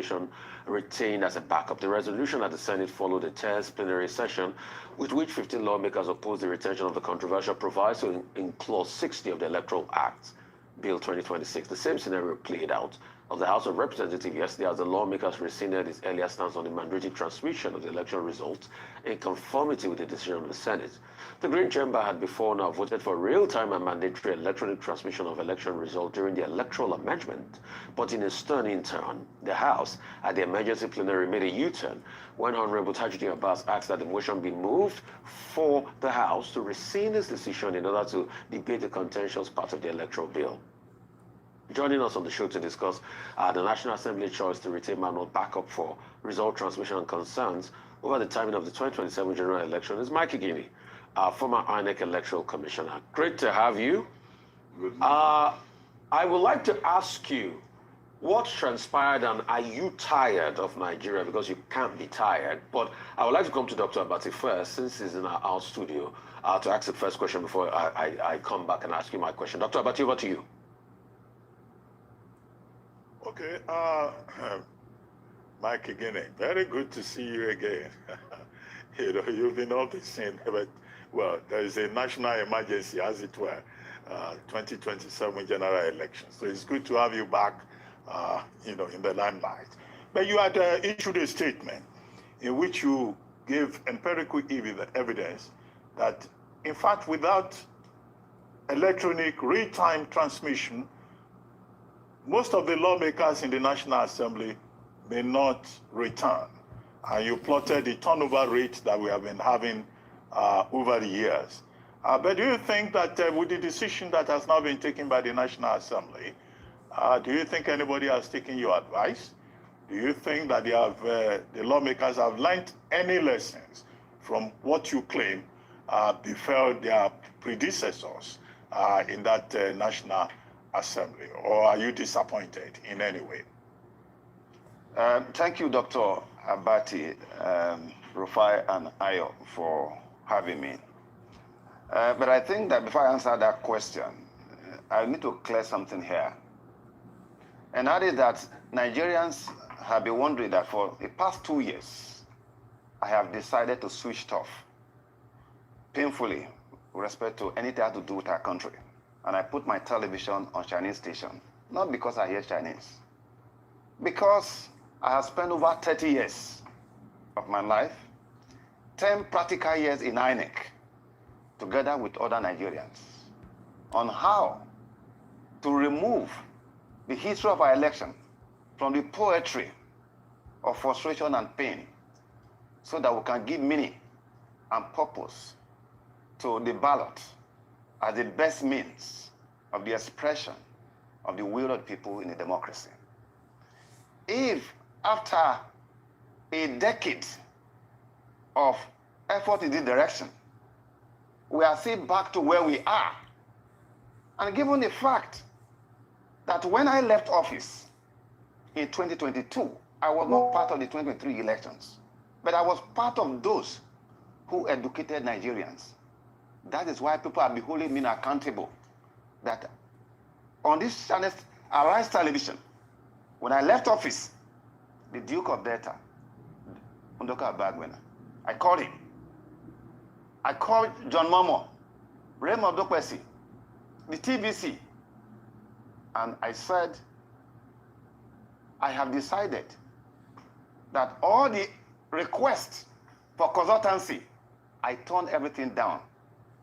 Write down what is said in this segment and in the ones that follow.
resolution retained as a backup. The resolution at the Senate followed a tense plenary session with which 15 lawmakers opposed the retention of the controversial proviso in Clause 60 of the Electoral Act, Bill 2026. The same scenario played out of the House of Representatives yesterday as the lawmakers rescinded its earlier stance on the mandatory transmission of the election results in conformity with the decision of the Senate. The Green Chamber had before now voted for real-time and mandatory electronic transmission of election results during the electoral amendment, but in a stunning turn, the House at the emergency plenary made a U-turn when Honorable Tajuddin Abbas asked that the motion be moved for the House to rescind its decision in order to debate the contentious part of the electoral bill. Joining us on the show to discuss the National Assembly choice to retain manual backup for result transmission concerns over the timing of the 2027 general election is Mike Igini, former INEC Electoral Commissioner. Great to have you. Good morning. I would like to ask you, what transpired, and are you tired of Nigeria? Because you can't be tired. But I would like to come to Dr. Abati first, since he's in our studio, to ask the first question before I come back and ask you my question. Dr. Abati, over to you. Okay, Mike again, very good to see you again. You know, you've been off the scene, but well, there is a national emergency, as it were, 2027 general election. So it's good to have you back, you know, in the limelight. But you had issued a statement in which you gave empirical evidence that, in fact, without electronic real-time transmission, most of the lawmakers in the National Assembly may not return. And you plotted the turnover rate that we have been having over the years. But do you think that with the decision that has now been taken by the National Assembly, do you think anybody has taken your advice? Do you think that they have, the lawmakers have learned any lessons from what you claim befell their predecessors in that National Assembly, or are you disappointed in any way? Thank you, Dr. Abati, Rufai, and Ayo for having me. But I think that before I answer that question, I need to clear something here. And that is that Nigerians have been wondering that for the past 2 years, I have decided to switch off painfully with respect to anything to do with our country. And I put my television on Chinese station, not because I hear Chinese, because I have spent over 30 years of my life, 10 practical years in INEC, together with other Nigerians, on how to remove the history of our election from the poetry of frustration and pain, so that we can give meaning and purpose to the ballot as the best means of the expression of the will of the people in a democracy. If after a decade of effort in this direction, we are still back to where we are, and given the fact that when I left office in 2022, I was not part of the 2023 elections, but I was part of those who educated Nigerians. That is why people are holding me accountable. That on this channel, Arise Television, when I left office, the Duke of Delta, Undoka Bagwena, I called him. I called John Momo, Raymond Dokwesi, the TVC, and I said, I have decided that all the requests for consultancy, I turned everything down.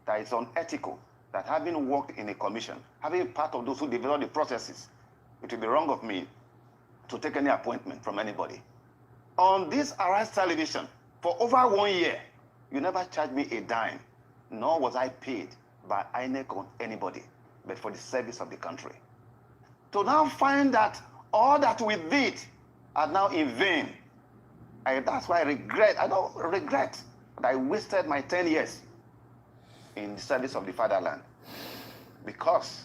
That is unethical, that having worked in a commission, having been part of those who develop the processes, it would be wrong of me to take any appointment from anybody. On this Arise Television, for over 1 year, you never charged me a dime, nor was I paid by INEC or anybody, but for the service of the country. To now find that all that we did are now in vain, that's why I don't regret that I wasted my 10 years in the service of the fatherland, because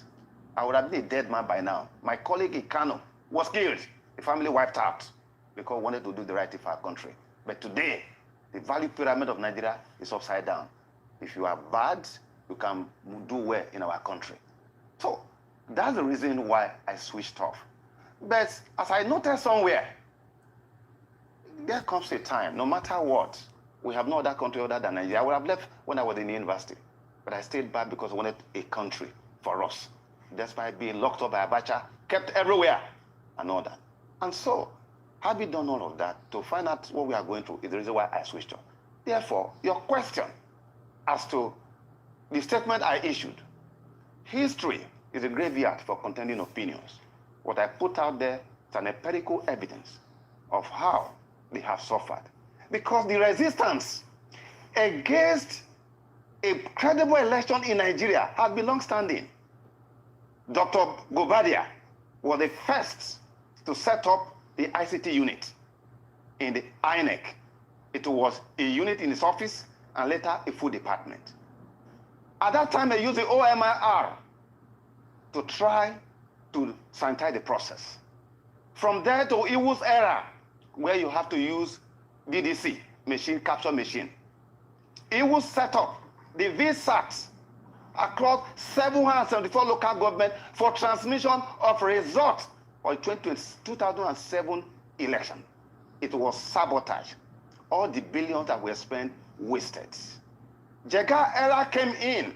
I would have been a dead man by now. My colleague in Kano was killed, the family wiped out, because we wanted to do the right thing for our country. But today, the value pyramid of Nigeria is upside down. If you are bad, you can do well in our country. So that's the reason why I switched off. But as I noted somewhere, there comes a time, no matter what, we have no other country other than Nigeria. I would have left when I was in the university, but I stayed back because I wanted a country for us, despite being locked up by Abacha, kept everywhere, and all that. And so, having done all of that, to find out what we are going through is the reason why I switched on. Therefore, your question as to the statement I issued, history is a graveyard for contending opinions. What I put out there is an empirical evidence of how they have suffered. Because the resistance against a credible election in Nigeria has been long-standing. Dr. Gobadia was the first to set up the ICT unit in the INEC. It was a unit in his office and later a full department. At that time, they used the OMIR to try to sanitize the process. From there to Iwu's era, where you have to use DDC, machine capture machine. Iwu set up the VSATs across 774 local government for transmission of results for the 2007 election. It was sabotage. All the billions that were spent wasted. Jega era came in.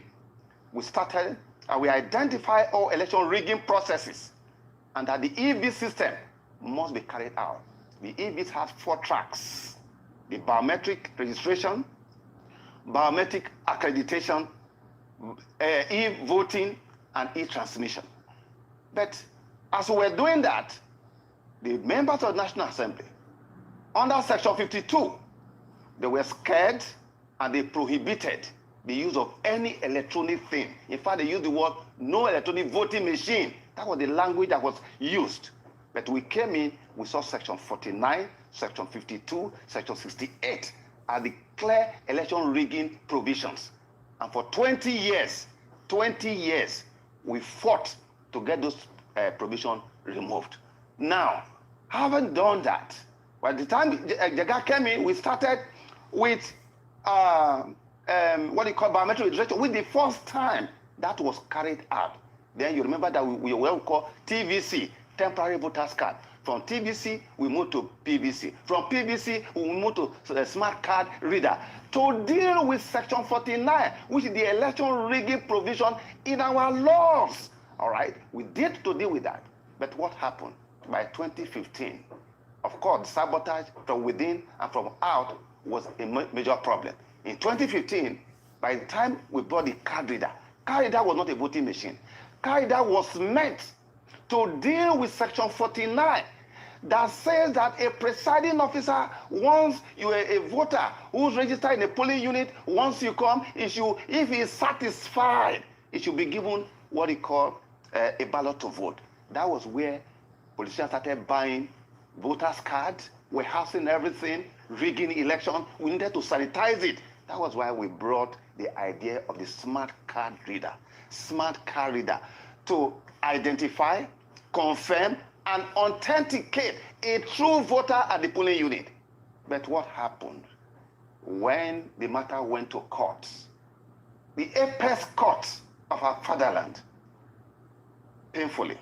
We started and we identified all election rigging processes and that the EV system must be carried out. The EVs have 4 tracks: the biometric registration, biometric accreditation, e-voting, and e-transmission. But as we were doing that, the members of the National Assembly, under Section 52, they were scared and they prohibited the use of any electronic thing. In fact, they used the word no electronic voting machine. That was the language that was used. But we came in, we saw Section 49, Section 52, Section 68 as the clear election rigging provisions. And for 20 years, we fought to get those provisions removed. Now, having done that, by the time Jega came in, we started with what you call biometric registration, with the first time that was carried out. Then you remember that we were called TVC, temporary voters card. From TVC, we moved to PVC. From PVC, we moved to the smart card reader to deal with Section 49, which is the election rigging provision in our laws. All right, we did to deal with that. But what happened? By 2015, of course, sabotage from within and from out was a major problem. In 2015, by the time we brought the card reader was not a voting machine. Card reader was meant to deal with Section 49 that says that a presiding officer, once you are a voter who's registered in a polling unit, once you come, if he is satisfied, it should be given what he called a ballot to vote. That was where politicians started buying voters' cards, warehousing everything, rigging election. We needed to sanitize it. That was why we brought the idea of the smart card reader to identify, confirm, and authenticate a true voter at the polling unit. But what happened? When the matter went to court, the apex court of our fatherland painfully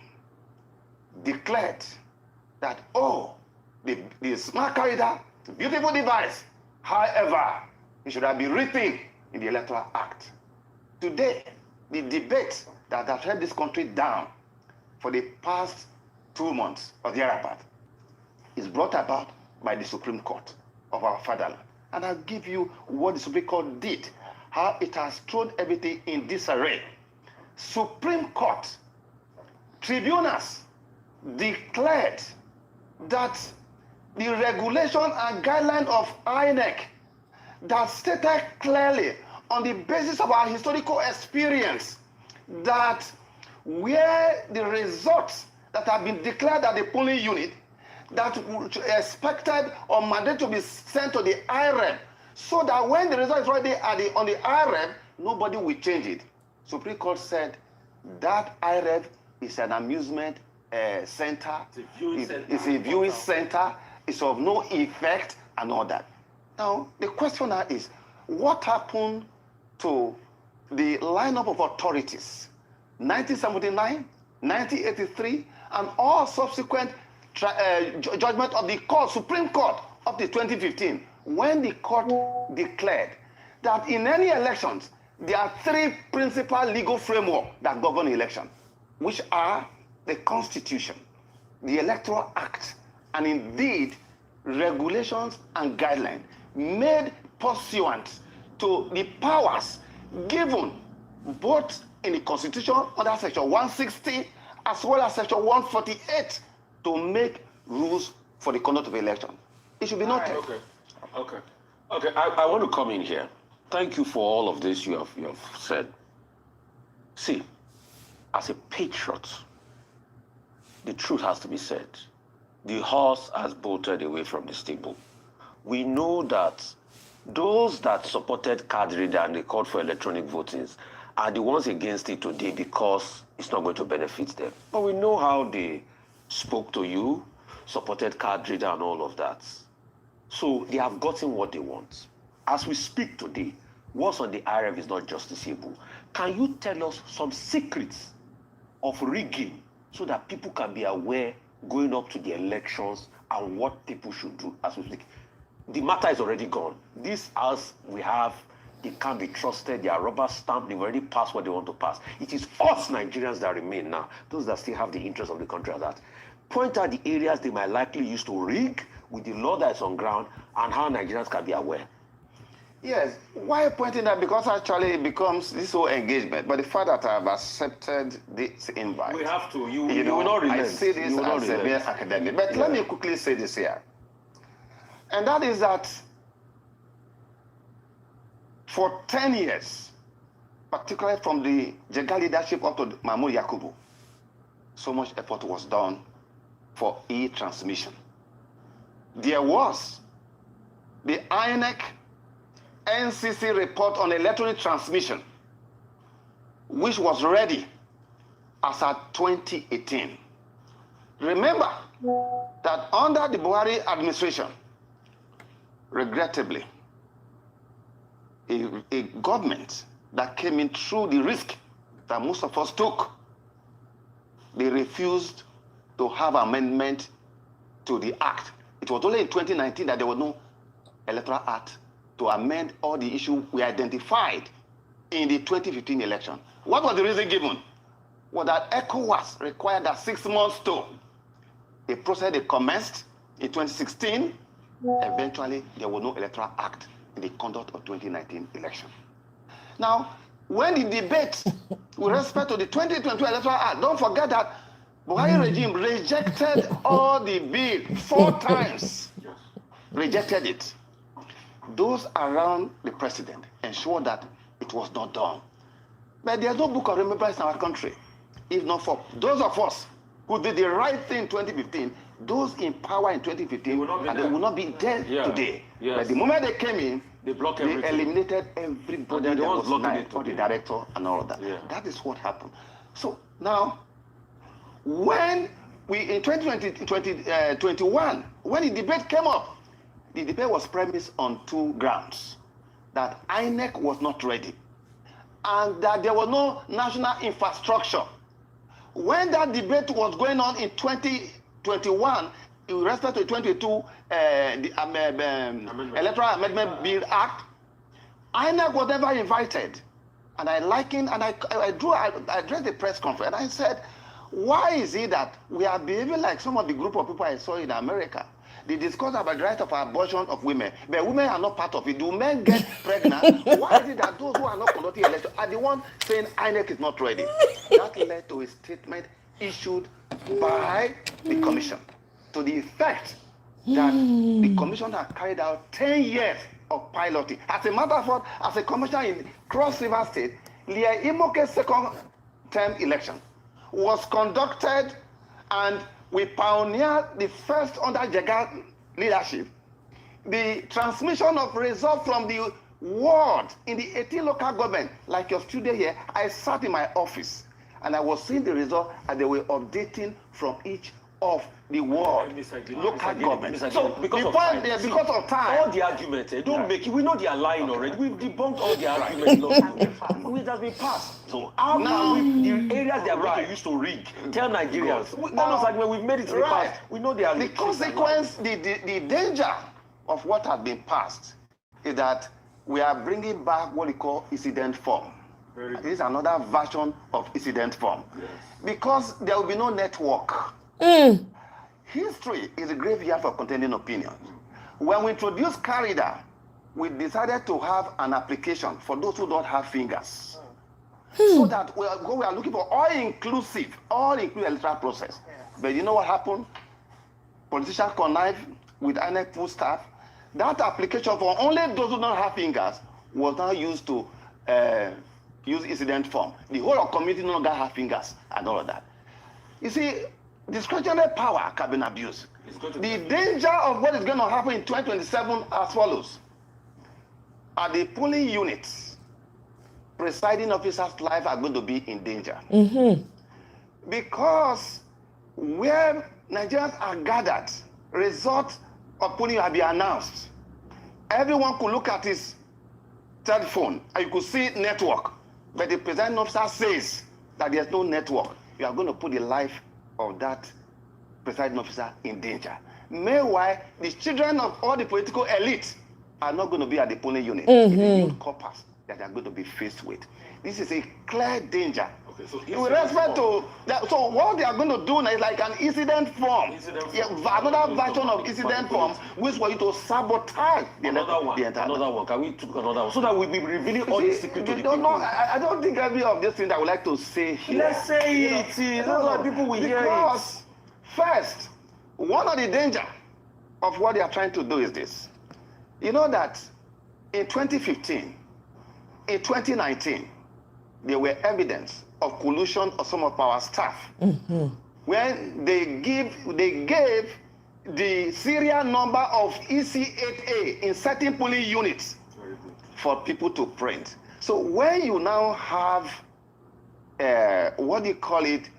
declared that, oh, the smart card reader, beautiful device, however, it should have been written in the Electoral Act. Today, the debate that has held this country down for the past 2 months or thereabout is brought about by the Supreme Court of our fatherland. And I'll give you what the Supreme Court did, how it has thrown everything in disarray. Supreme Court tribunals declared that the regulation and guideline of INEC that stated clearly on the basis of our historical experience that where the results that have been declared at the polling unit that expected or mandated to be sent to the IREM, so that when the result is already on the IREM, nobody will change it. Supreme Court said that IREM is an amusement center, it's a viewing center, it's of no effect and all that. Now, the question now is, what happened to the lineup of authorities, 1979, 1983, and all subsequent judgment of the Supreme Court of up to 2015, when the court declared that in any elections, there are three principal legal frameworks that govern election, which are the Constitution, the Electoral Act, and indeed regulations and guidelines made pursuant to the powers given both in the Constitution under Section 160 as well as Section 148 to make rules for the conduct of election. It should be noted. Okay. I want to come in here. Thank you for all of this you have said. See, as a patriot, the truth has to be said. The horse has bolted away from the stable. We know that those that supported card reader and they called for electronic voting are the ones against it today because it's not going to benefit them. But we know how they spoke to you, supported card reader and all of that. So they have gotten what they want. As we speak today, what's on the IRF is not justiciable. Can you tell us some secrets of rigging so that people can be aware going up to the elections and what people should do as we speak? The matter is already gone. This house we have, they can't be trusted. They are rubber stamped. They've already passed what they want to pass. It is us Nigerians that remain now, those that still have the interest of the country at that. Point out the areas they might likely use to rig with the law that is on ground and how Nigerians can be aware. Yes, why pointing that? Because actually it becomes this whole engagement. But the fact that I have accepted this invite. We have to. You know, will not relent. I see this as a mere academic. But let me quickly say this here. And that is that for 10 years, particularly from the Jega leadership up to Mahmoud Yakubu, so much effort was done for e-transmission. There was the INEC NCC report on electronic transmission, which was ready as at 2018. Remember that under the Buhari administration, regrettably, a government that came in through the risk that most of us took, they refused to have amendment to the act. It was only in 2019 that there was no electoral act to amend all the issues we identified in the 2015 election. What was the reason given? Was that ECOWAS required that 6 months to a process they commenced in 2016. Eventually, there was no electoral act in the conduct of 2019 election. Now, when the debate with respect to the 2022 electoral act, don't forget that Buhari regime rejected all the bill 4 times. Rejected it. Those around the president ensured that it was not done. But there's no book of remembrance in our country. If not for those of us who did the right thing in 2015, those in power in 2015, they will not be there today. Yes. But the moment they came in, they eliminated everybody that was lying, all the director and all of that. Yeah. That is what happened. So now, when we, in 2021, when the debate came up, the debate was premised on 2 grounds. That INEC was not ready, and that there was no national infrastructure. When that debate was going on in 2021, in respect to 2022 Electoral Amendment Bill Act, INEC was never invited. And I likened, and I addressed the press conference, and I said, why is it that we are behaving like some of the group of people I saw in America? They discuss about the right of abortion of women, but women are not part of it. Do men get pregnant? Why is it that those who are not conducting elections are the ones saying INEC is not ready? That led to a statement issued by the commission to the effect that the commission had carried out 10 years of piloting. As a matter of fact, as a commissioner in Cross River State, Leah Imoke's second term election was conducted, and we pioneered the first under Jega leadership, the transmission of results from the ward in the 18 local government. Like your studio here, I sat in my office and I was seeing the result, and they were updating from each of the ward local government. So because of time, all the arguments, don't make it. We know they are lying already. We've debunked all the arguments. It has been passed. So how now the areas they are going to use to rig, tell Nigerians. All those arguments, we've made it to the past. We know they are. The consequence, the danger of what has been passed is that we are bringing back what we call incident form. This is another version of incident form. Yes. Because there will be no network. History is a graveyard for contending opinions. When we introduced Carida, we decided to have an application for those who don't have fingers. So that we are looking for all-inclusive electoral process. Yes. But you know what happened? Politicians connive with INEC full staff. That application for only those who don't have fingers was now used to use incident form. The whole of community no longer have fingers and all of that. You see, discretionary power can be abused. The danger of what is going to happen in 2027 as follows. At the polling units, presiding officers' lives are going to be in danger. Because where Nigerians are gathered, results of polling have been announced. Everyone could look at his telephone and you could see network. But the presiding officer says that there's no network. You are going to put the life of that presiding officer in danger. Meanwhile, the children of all the political elite are not going to be at the polling unit. It's the youth corpus that they are going to be faced with. This is a clear danger. Okay, so With respect to that, so what they are going to do now is like an incident form. Another version of incident form, which for you to sabotage the entire. Another one. Can we take another one so that we be revealing all the secrets to the people? I don't think every of these things I would like to say here. Let's say it. So that people will hear it. Because first, one of the danger of what they are trying to do is this. You know that in 2015, in 2019, there were evidence of collusion of some of our staff when they gave the serial number of EC8A in certain polling units for people to print. So when you now have what do you call it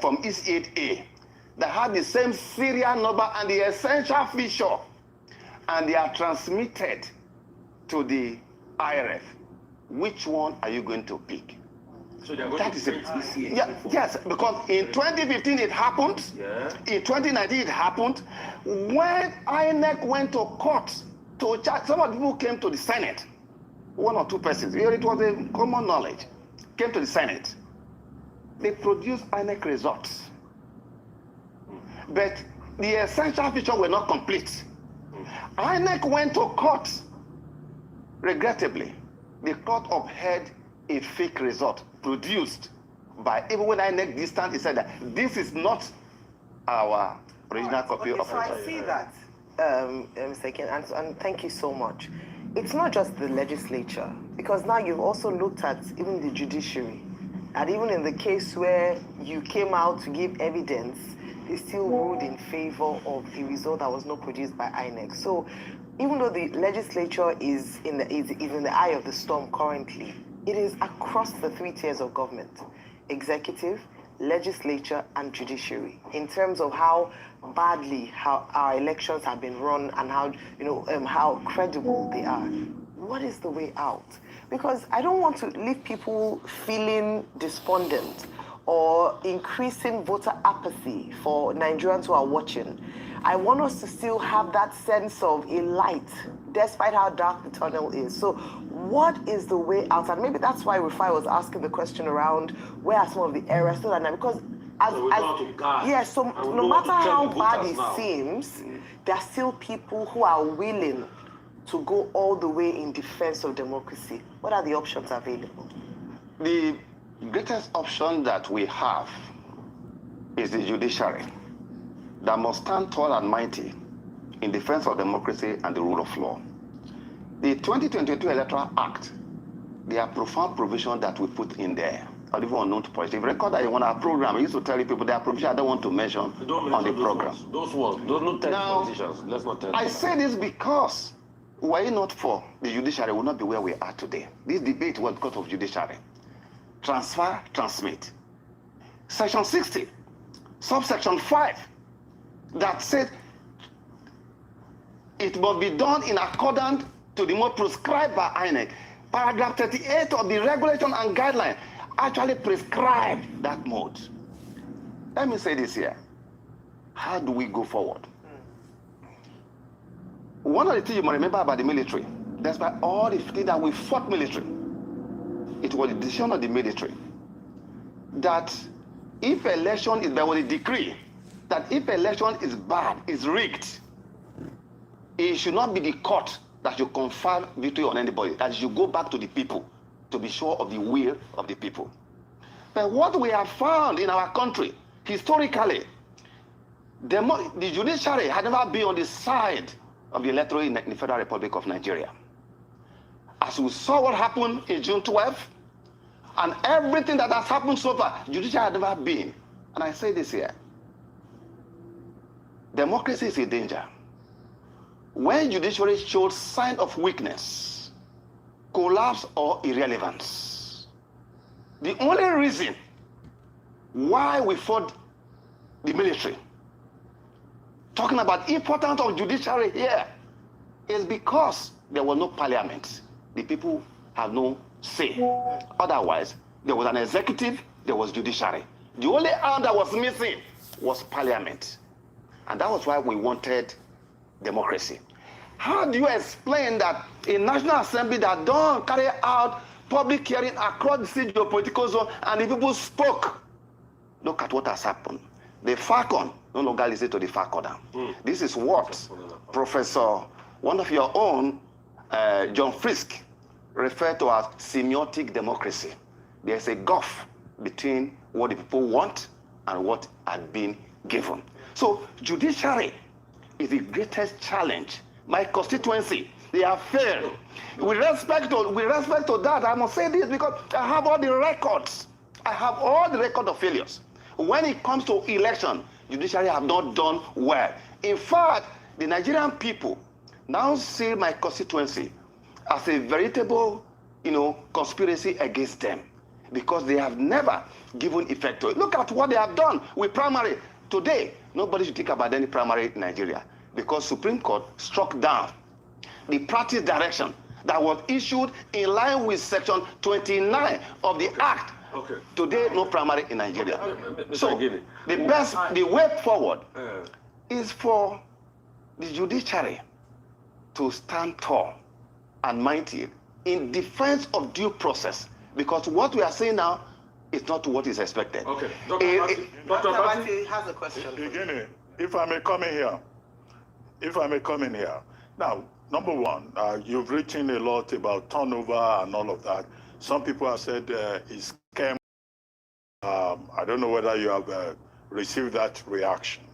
from EC8A that have the same serial number and the essential feature, and they are transmitted to the IRF, which one are you going to pick? So they are going That to is print ECA. yes, because in 2015 it happened. Yeah. In 2019 it happened. When INEC went to court to charge, some of the people came to the Senate, one or two persons, it was a common knowledge, came to the Senate. They produced INEC results. But the essential features were not complete. INEC went to court. Regrettably, the court upheld a fake result produced by, even when INEC distant, it said that this is not our original copy of So I result. see that, Mr. Ken, and thank you so much. It's not just the legislature, because now you've also looked at even the judiciary. And even in the case where you came out to give evidence, they still ruled in favor of the result that was not produced by INEC. So even though the legislature is in the eye of the storm currently, it is across the three tiers of government: executive, legislature, and judiciary, in terms of how badly how our elections have been run and how credible they are. What is the way out? Because I don't want to leave people feeling despondent or increasing voter apathy for Nigerians who are watching. I want us to still have that sense of a light, despite how dark the tunnel is. So what is the way out? And maybe that's why Rufai was asking the question around where are some of the errors still are now, because no matter how bad it seems, there are still people who are willing to go all the way in defense of democracy. What are the options available? The greatest option that we have is the judiciary that must stand tall and mighty in defense of democracy and the rule of law. The 2022 Electoral Act, there are profound provisions that we put in there, or even unknown to politics. If you record that in one of our program, I used to tell you people there are provisions I don't want to mention on the program. Those ones. Those not tell politicians. Let's not tell. I say this because were it not for the judiciary, we would not be where we are today. This debate was because of judiciary. Transfer, transmit. Section 60, subsection 5, that said it must be done in accordance to the mode prescribed by INEC. Paragraph 38 of the regulation and guideline actually prescribe that mode. Let me say this here. How do we go forward? one of the things you must remember about the military, despite all the things that we fought military, it was the decision of the military that if election is, there was a decree that if election is bad, is rigged, it should not be the court that should confer victory on anybody, that should go back to the people to be sure of the will of the people. But what we have found in our country, historically, the judiciary had never been on the side of the electorate in the Federal Republic of Nigeria. As we saw what happened in June 12th, and everything that has happened so far, judiciary had never been. And I say this here, democracy is in danger. When judiciary shows sign of weakness, collapse, or irrelevance, the only reason why we fought the military, talking about the importance of judiciary here, is because there was no parliament. The people have no say. Otherwise, there was an executive, there was judiciary. The only arm that was missing was parliament. And that was why we wanted democracy. How do you explain that a National Assembly that don't carry out public hearing across the geopolitical zone and the people spoke? Look at what has happened. The Falcon no longer listen to the Falconer. This is what Professor, one of your own, John Frisk, referred to as semiotic democracy. There's a gulf between what the people want and what had been given. So judiciary is the greatest challenge. My constituency, they have failed. With respect to that, I must say this because I have all the records. I have all the record of failures. When it comes to election, judiciary have not done well. In fact, the Nigerian people now see my constituency as a veritable, conspiracy against them because they have never given effect to it. Look at what they have done with primary. Today, nobody should think about any primary in Nigeria because Supreme Court struck down the practice direction that was issued in line with Section 29 of the Act. Okay. Today, no primary in Nigeria. So, the way forward is for the judiciary to stand tall and mighty in defense of due process, because what we are saying now is not what is expected. Okay. Dr. Abati has a question. Beginning, if I may come in here. Now, number one, you've written a lot about turnover and all of that. Some people have said it's scam. I don't know whether you have received that reaction.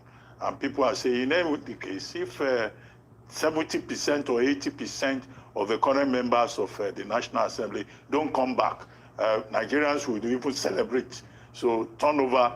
And people are saying, in any case, if 70% or 80% of the current members of the National Assembly don't come back, Nigerians would even celebrate. So turnover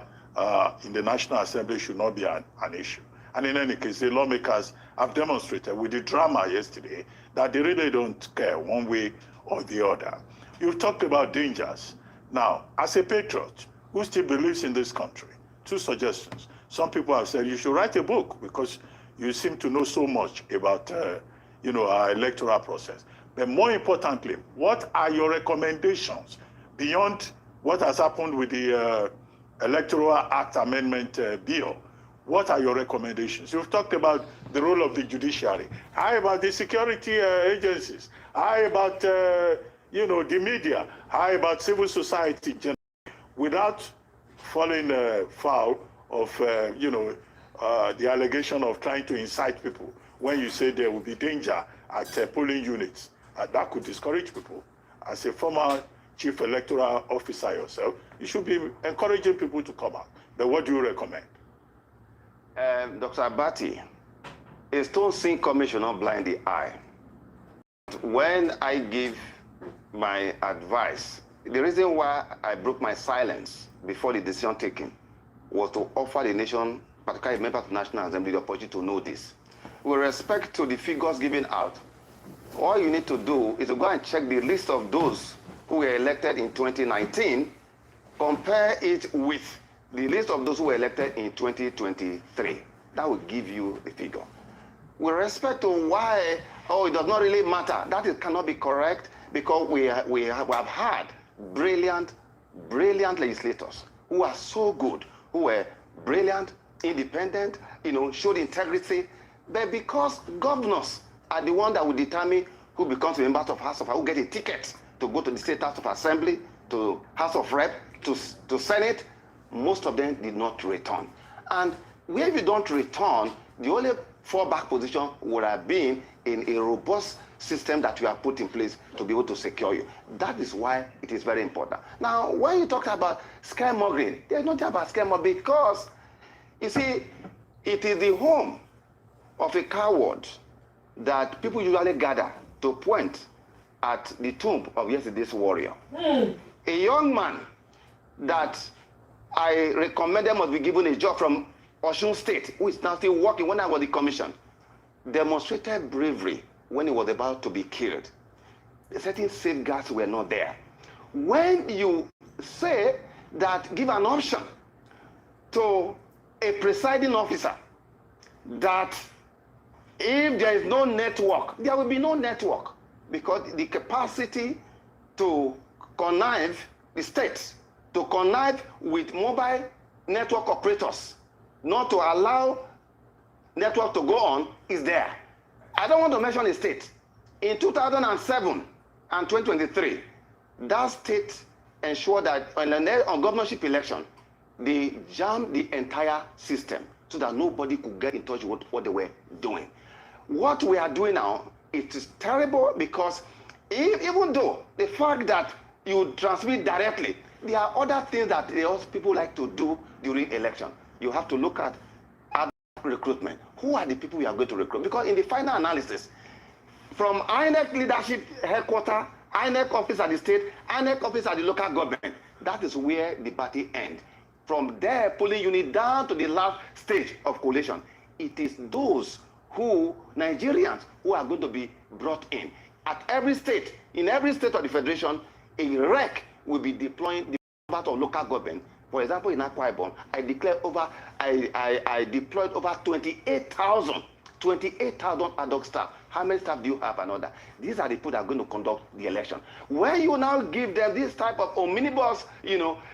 in the National Assembly should not be an issue. And in any case, the lawmakers have demonstrated with the drama yesterday that they really don't care one way or the other. You've talked about dangers. Now, as a patriot who still believes in this country, two suggestions. Some people have said you should write a book because you seem to know so much about our electoral process. But more importantly, what are your recommendations beyond what has happened with the Electoral Act Amendment Bill? What are your recommendations? You've talked about the role of the judiciary. How about the security agencies? How about the media? How about civil society generally? Without falling foul of the allegation of trying to incite people when you say there will be danger at polling units. That could discourage people. As a former chief electoral officer yourself, you should be encouraging people to come out. But what do you recommend? Dr. Abati, a stone seeing coming should not blind the eye. When I give my advice, the reason why I broke my silence before the decision taken was to offer the nation, particularly members of the National Assembly, the opportunity to know this. With respect to the figures given out, all you need to do is to go and check the list of those who were elected in 2019, compare it with the list of those who were elected in 2023. That will give you the figure. With respect to why, it does not really matter, that cannot be correct because we have had brilliant legislators who are so good, who were brilliant, independent, showed integrity, but because governors are the ones that will determine who becomes a member of House of, who get a ticket to go to the State House of Assembly, to House of Rep, to Senate. Most of them did not return. And where you don't return, the only fallback position would have been in a robust system that we have put in place to be able to secure you. That is why it is very important. Now, when you talk about scaremongering, there's nothing about scaremongering because, you see, it is the home of a coward that people usually gather to point at the tomb of yesterday's warrior. A young man that I recommended must be given a job from Osun State, who is now still working when I was the commission, demonstrated bravery when he was about to be killed. Certain safeguards were not there. When you say that, give an option to a presiding officer that if there is no network, there will be no network, because the capacity to connive the states, to connive with mobile network operators, not to allow network to go on, is there. I don't want to mention a state. In 2007 and 2023, that state ensured that on governorship election, they jammed the entire system so that nobody could get in touch with what they were doing. What we are doing now, it is terrible because even though the fact that you transmit directly, there are other things that people like to do during election. You have to look at recruitment. Who are the people we are going to recruit? Because in the final analysis, from INEC leadership headquarters, INEC office at the state, INEC office at the local government, that is where the party ends. From there, polling unit down to the last stage of coalition, it is those Nigerians who are going to be brought in. At every state, in every state of the federation, a REC will be deploying the part of local government. For example, in Akwa Ibom, I deployed over 28,000 adult staff. How many staff do you have and other? These are the people that are going to conduct the election. When you now give them this type of omnibus,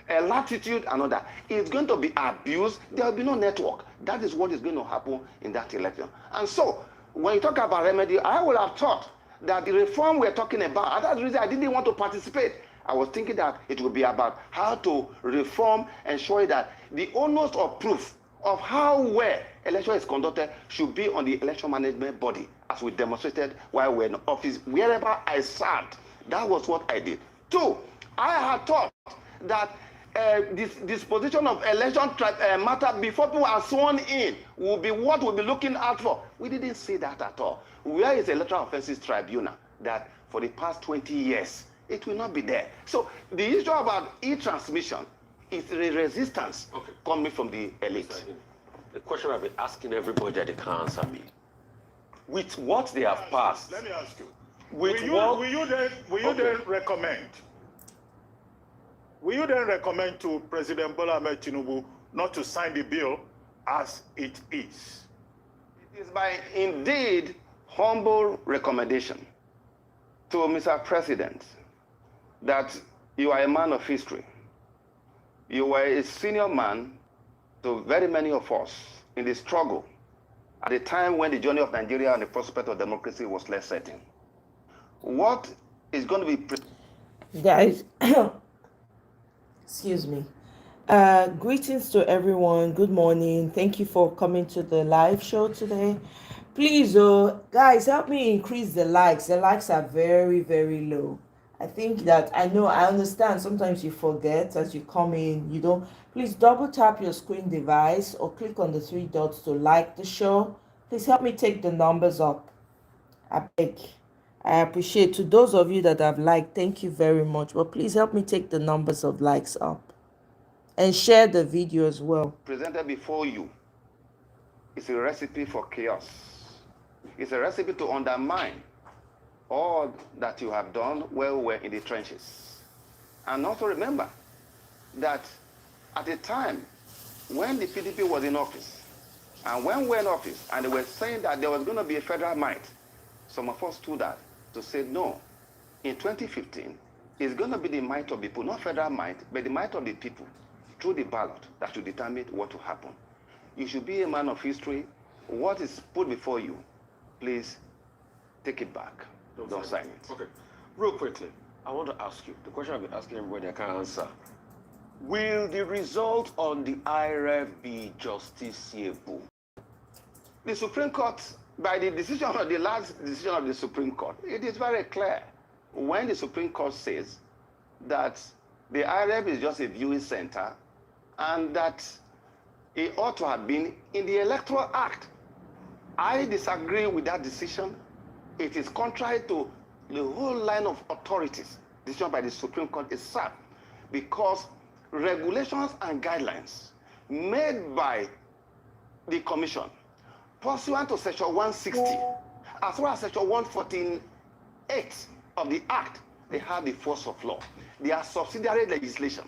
latitude and other, it's going to be abused. There will be no network. That is what is going to happen in that election. And so, when you talk about remedy, I would have thought that the reform we're talking about, and that's the reason I didn't want to participate. I was thinking that it would be about how to reform, ensure that the onus of proof of how well election is conducted should be on the election management body, as we demonstrated while we were in office, wherever I sat. That was what I did. Two, I had thought that this disposition of election matter before people are sworn in will be what we'll be looking out for. We didn't see that at all. Where is the Electoral Offences Tribunal that for the past 20 years, it will not be there. So the issue about e-transmission is the resistance coming from the elite. The question I've been asking everybody that they can't answer me. With what they have passed. Let me ask you. Will you then recommend to President Bola Ahmed Tinubu not to sign the bill as it is? It is by indeed humble recommendation to Mr. President that you are a man of history. You were a senior man to very many of us in the struggle at the time when the journey of Nigeria and the prospect of democracy was less certain. What is going to be... Guys, excuse me. Greetings to everyone. Good morning. Thank you for coming to the live show today. Please, guys, help me increase the likes. The likes are very, very low. I think that I understand sometimes you forget as you come in, you don't. Please double tap your screen device or click on the 3 dots to like the show. Please help me take the numbers up. I beg. I appreciate to those of you that have liked, thank you very much. But please help me take the numbers of likes up and share the video as well. Presented before you is a recipe for chaos. It's a recipe to undermine all that you have done while we're in the trenches. And also remember that at the time when the PDP was in office, and when we were in office, and they were saying that there was going to be a federal might, some of us stood out to say no. In 2015, it's going to be the might of the people, not federal might, but the might of the people through the ballot that should determine what will happen. You should be a man of history. What is put before you, please take it back. Don't sign it. Okay. Real quickly, I want to ask you the question I've been asking everybody I can't answer. Will the result on the IRF be justiciable? The Supreme Court, by the decision of the last decision of the Supreme Court, it is very clear. When the Supreme Court says that the IRF is just a viewing center and that it ought to have been in the Electoral Act. I disagree with that decision. It is contrary to the whole line of authorities. Decision by the Supreme Court is sad because regulations and guidelines made by the Commission pursuant to Section 160 as well as Section 148 of the Act, they have the force of law. They are subsidiary legislation.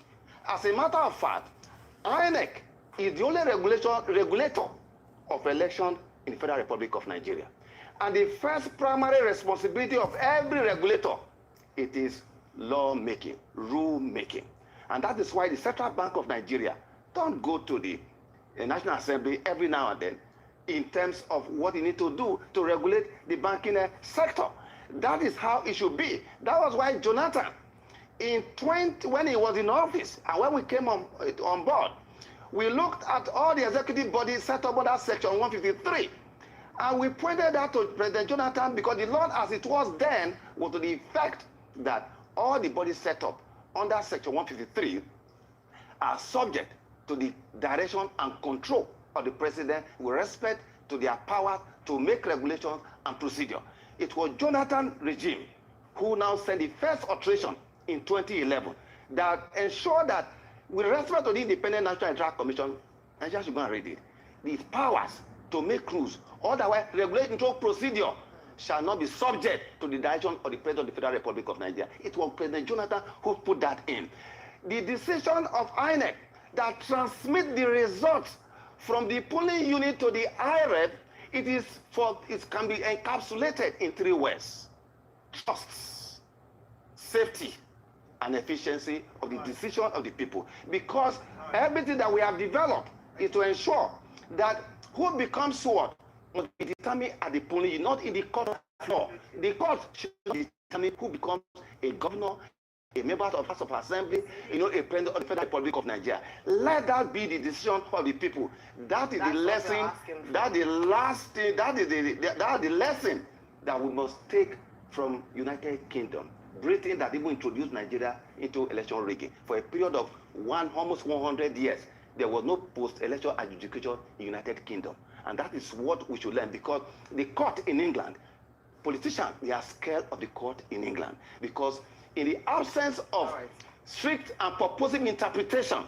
As a matter of fact, INEC is the only regulator of election in the Federal Republic of Nigeria. And the first primary responsibility of every regulator, it is law-making, rule-making. And that is why the Central Bank of Nigeria don't go to the National Assembly every now and then in terms of what you need to do to regulate the banking sector. That is how it should be. That was why Jonathan, when he was in office, and when we came on board, we looked at all the executive bodies set up under Section 153. And we pointed out to President Jonathan because the law as it was then was to the effect that all the bodies set up under Section 153 are subject to the direction and control of the president with respect to their power to make regulations and procedure. It was Jonathan regime who now sent the first alteration in 2011 that ensured that with respect to the Independent National Electoral Commission, Nigeria should go and read it, the powers to make rules, otherwise regulating procedure shall not be subject to the direction of the President of the Federal Republic of Nigeria. It was President Jonathan who put that in. The decision of INEC that transmit the results from the polling unit to the IRF, it can be encapsulated in three words: trust, safety, and efficiency of the decision of the people. Because everything that we have developed is to ensure that who becomes what must be determined at the polling unit, not in the court of law. The court should determine who becomes a governor, a member of the House of Assembly, a president of the Federal Republic of Nigeria. Let that be the decision of the people. That is the lesson. That is the last thing. That is the lesson that we must take from United Kingdom. Britain that even introduced Nigeria into election rigging for a period of almost 100 years. There was no post-election adjudication in United Kingdom. And that is what we should learn, because the court in England, politicians, they are scared of the court in England. Because in the absence of strict and purposive interpretation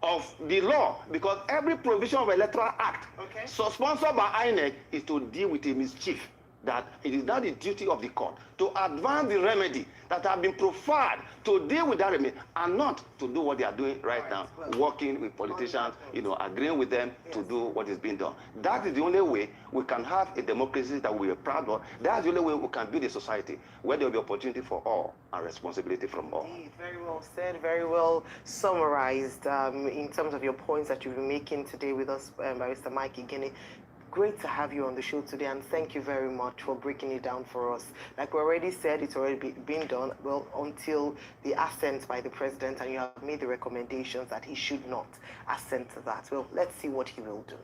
of the law, because every provision of Electoral Act, so sponsored by INEC, is to deal with a mischief, that it is now the duty of the court to advance the remedy that have been proffered to deal with that remedy, and not to do what they are doing right now, working with politicians, agreeing with them to do what is being done. That is the only way we can have a democracy that we are proud of. That's the only way we can build a society where there will be opportunity for all and responsibility from all. Very well said, very well summarized in terms of your points that you've been making today with us, Barrister Mike Igene. Great to have you on the show today, and thank you very much for breaking it down for us. Like we already said, it's already been done, well, until the assent by the president, and you have made the recommendations that he should not assent to that. Well, let's see what he will do.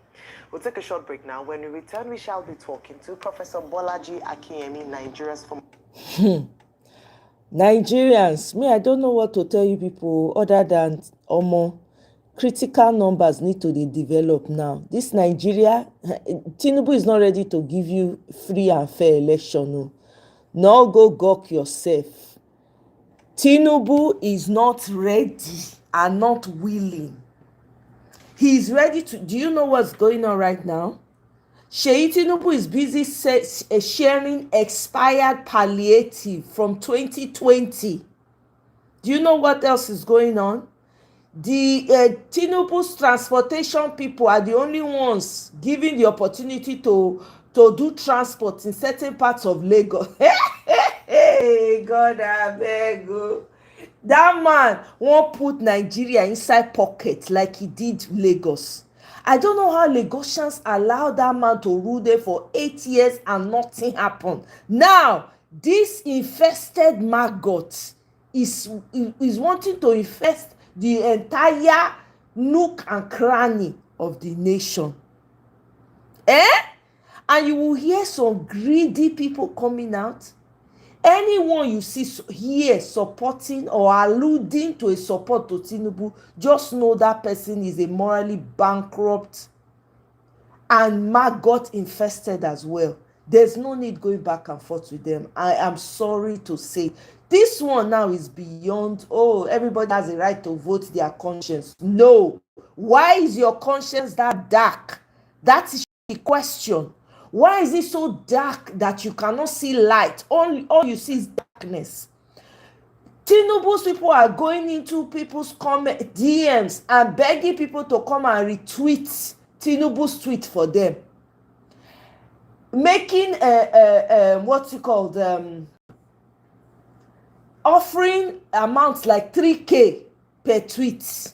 We'll take a short break now. When we return, we shall be talking to Professor Bolaji Akinyemi, Nigeria's former... Nigerians, I don't know what to tell you people other than critical numbers need to be developed now. This Nigeria, Tinubu is not ready to give you free and fair election. No, no, go gawk yourself. Tinubu is not ready and not willing. He is ready to. Do you know what's going on right now? Sheyi Tinubu is busy sharing expired palliative from 2020. Do you know what else is going on? The Tinubu's transportation people are the only ones given the opportunity to do transport in certain parts of Lagos. Hey, God, I beg you. That man won't put Nigeria inside pocket like he did Lagos. I don't know how Lagosians allowed that man to rule there for 8 years and nothing happened. Now, this infested maggot is wanting to infest the entire nook and cranny of the nation. And you will hear some greedy people coming out. Anyone you see here supporting or alluding to a support to Tinubu, just know that person is a morally bankrupt and maggot infested as well. There's no need going back and forth with them. I am sorry to say. This one now is beyond, oh, everybody has a right to vote their conscience. No. Why is your conscience that dark? That is the question. Why is it so dark that you cannot see light? All you see is darkness. Tinubu's people are going into people's comment DMs and begging people to come and retweet Tinubu's tweet for them. Making what's it called? Offering amounts like 3K per tweet.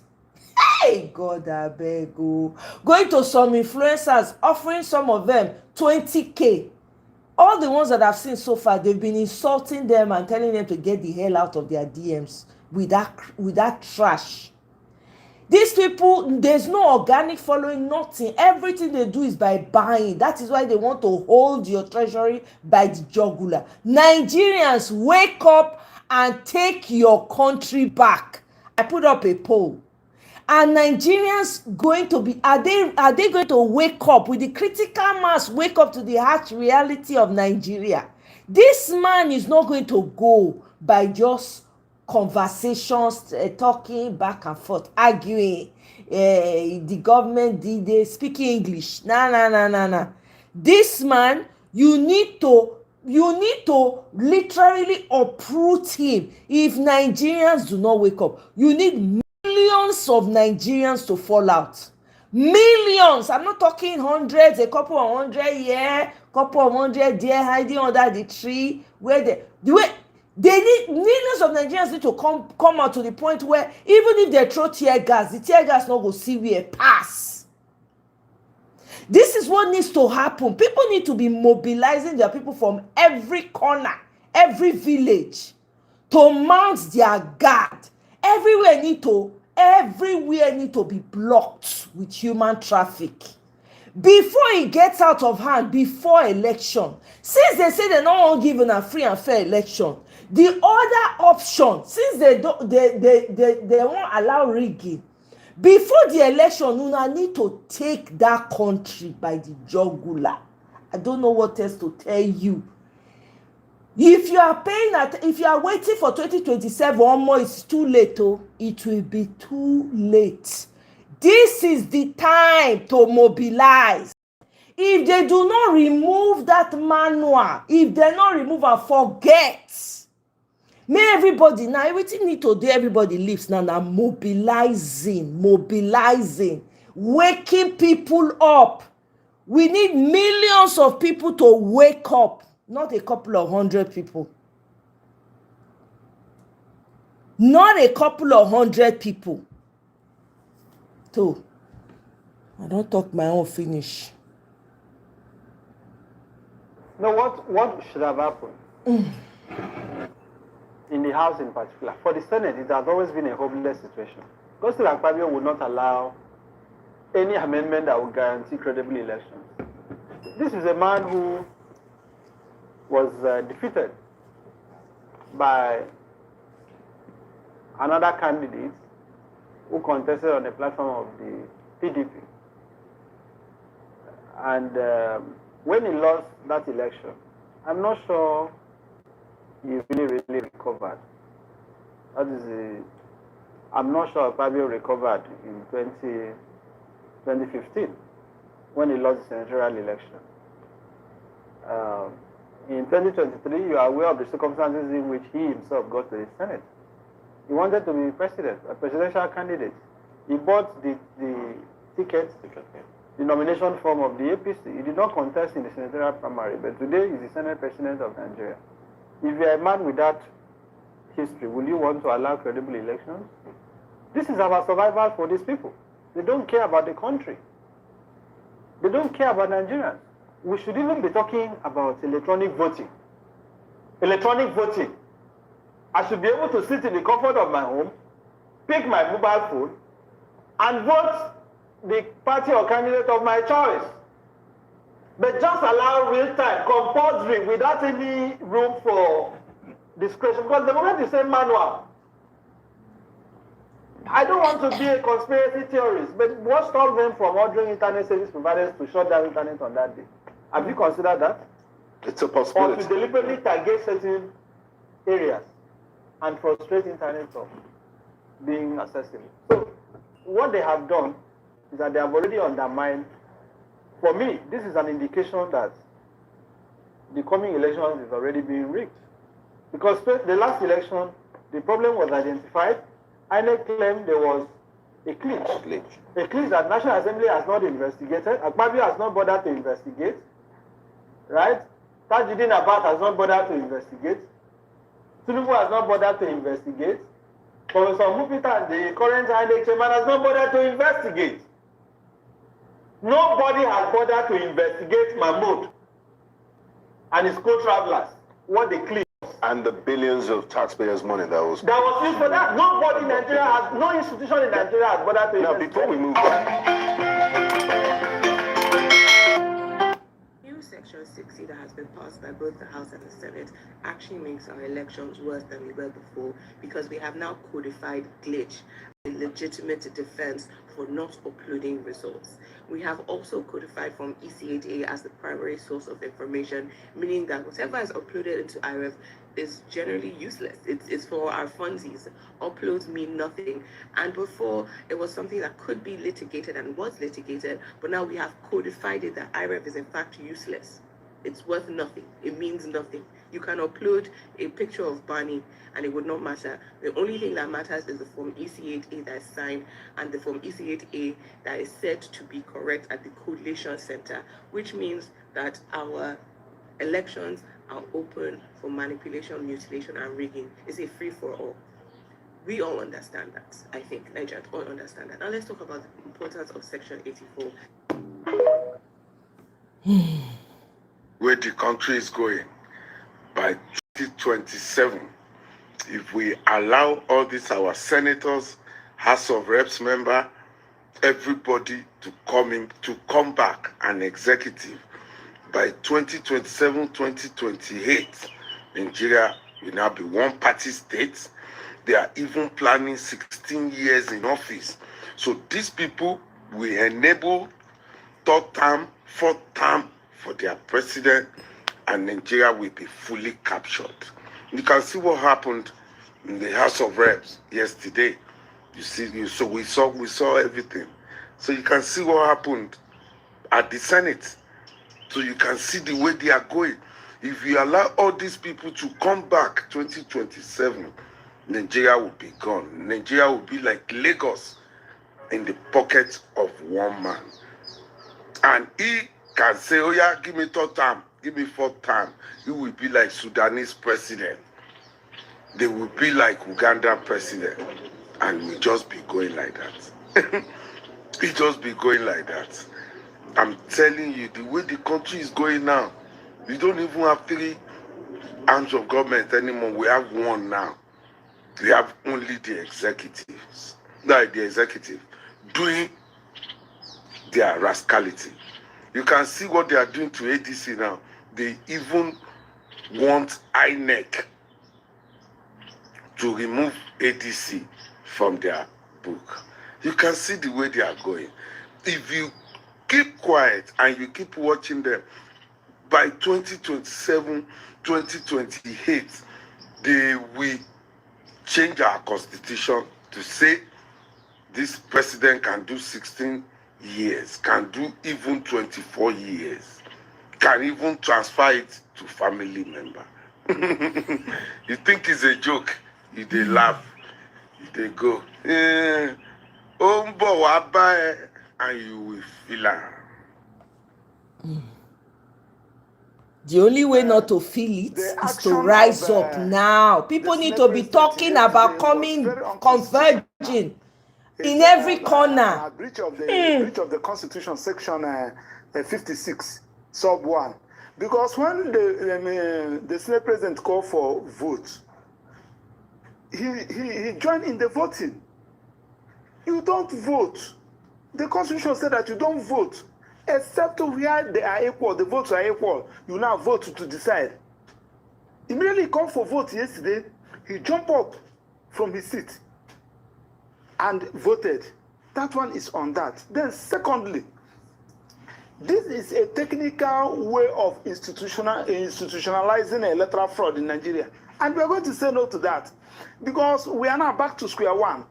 Hey, God, I beg you. Going to some influencers, offering some of them 20K. All the ones that I've seen so far, they've been insulting them and telling them to get the hell out of their DMs with that trash. These people, there's no organic following, nothing. Everything they do is by buying. That is why they want to hold your treasury by the jugular. Nigerians, wake up and take your country back. I put up a poll. Are Nigerians going to be, are they going to wake up with the critical mass, wake up to the harsh reality of Nigeria? This man is not going to go by just conversations, talking back and forth, arguing. The government did they speaking English. Nah. This man, you need to literally uproot him if Nigerians do not wake up. You need millions of Nigerians to fall out. Millions. I'm not talking hundreds, a couple of hundred here, couple of hundred there, hiding under the tree. They need millions of Nigerians need to come out to the point where even if they throw tear gas, the tear gas not go see where pass. This is what needs to happen. People need to be mobilizing their people from every corner, every village, to mount their guard. Everywhere need to be blocked with human traffic before it gets out of hand, before election. Since they say they're not giving a free and fair election, the other option, since they won't allow rigging, before the election, una need to take that country by the jugular. I don't know what else to tell you. If you are waiting for 2027 or more, it's too late. Oh, it will be too late. This is the time to mobilize. If they do not remove that manual, if they not remove and forget, may everybody now, everything need to do, everybody lives now, mobilizing, waking people up. We need millions of people to wake up. Not a couple of hundred people. Not a couple of hundred people. So, I don't talk my own finish. No, what should have happened? In the House in particular. For the Senate, it has always been a hopeless situation. Godswill Akpabio would not allow any amendment that would guarantee credible elections. This is a man who was defeated by another candidate who contested on the platform of the PDP. And when he lost that election, I'm not sure he really recovered. I'm not sure Fabio recovered in 2015 when he lost the senatorial election. In 2023, you are aware of the circumstances in which he himself got to the Senate. He wanted to be president, a presidential candidate. He bought the ticket, the nomination form of the APC. He did not contest in the senatorial primary, but today he's the Senate President of Nigeria. If you are a man with that history, will you want to allow credible elections? This is about survival for these people. They don't care about the country. They don't care about Nigerians. We should even be talking about electronic voting. Electronic voting. I should be able to sit in the comfort of my home, pick my mobile phone, and vote the party or candidate of my choice. But just allow real time, compulsory, without any room for discretion. Because the moment you say manual, I don't want to be a conspiracy theorist, but what stops them from ordering internet service providers to shut down internet on that day? Have you considered that? It's a Or possibility. to deliberately target certain areas and frustrate internet from being accessible. So what they have done is that they have already undermined. For me, this is an indication that the coming elections is already being rigged. Because the last election, the problem was identified. INEC claimed there was a glitch. A glitch that National Assembly has not investigated. Akpabio has not bothered to investigate. Right? Tajuddin Abbas has not bothered to investigate. Tinubu has not bothered to investigate. Professor Mupita, the current INEC chairman, has not bothered to investigate. Nobody has bothered to investigate Mahmoud and his co-travelers, what they claim. And the billions of taxpayers' money that was used for that. Nobody in Nigeria has, no institution in Nigeria has bothered to now. investigate. Before we move on, New Section 60 that has been passed by both the House and the Senate actually makes our elections worse than we were before, because we have now codified glitch, a legitimate defense for not uploading results. We have also codified from EC8A as the primary source of information, meaning that whatever is uploaded into IREF is generally useless. It's for our funsies. Uploads mean nothing. And before, it was something that could be litigated and was litigated, but now we have codified it that IREF is in fact useless. It's worth nothing. It means nothing. You can upload a picture of Barney and it would not matter. The only thing that matters is the Form EC8A that is signed and the Form EC8A that is said to be correct at the Collation Center, which means that our elections are open for manipulation, mutilation, and rigging. It's a free-for-all. We all understand that. I think Nigerians all understand that. Now let's talk about the importance of Section 84. Where the country is going by 2027, if we allow all these our senators, House of Reps member, everybody to come back an executive by 2027, 2028, Nigeria will now be one party state. They are even planning 16 years in office. So these people will enable third term, fourth term for their president, and Nigeria will be fully captured. You can see what happened in the House of Reps yesterday. So we saw everything. So you can see what happened at the Senate. So you can see the way they are going. If you allow all these people to come back 2027, Nigeria will be gone. Nigeria will be like Lagos in the pocket of one man. And he can say, oh yeah, give me third term, give me fourth term. He will be like Sudanese president. They will be like Uganda president. And we'll just be going like that. It just be going like that. I'm telling you, the way the country is going now, we don't even have 3 arms of government anymore. We have one now. We have only the executives. The executive doing their rascality. You can see what they are doing to ADC now. They even want INEC to remove ADC from their book. You can see the way they are going. If you keep quiet and you keep watching them, by 2027, 2028, they will change our constitution to say this president can do 16 years, can do even 24 years, can even transfer it to family member. You think it's a joke, if they laugh, if they go, and you will feel it. The only way not to feel it is to rise up now. People need to be talking about converging in every corner. Breach of the Constitution, Section 56 sub 1. Because when the Senate President called for vote, he joined in the voting. You don't vote. The Constitution said that you don't vote, except where they are equal, the votes are equal. You now vote to decide. Immediately he called for vote yesterday, he jumped up from his seat and voted. That one is on that. Then secondly, this is a technical way of institutionalizing electoral fraud in Nigeria. And we are going to say no to that because we are now back to square one.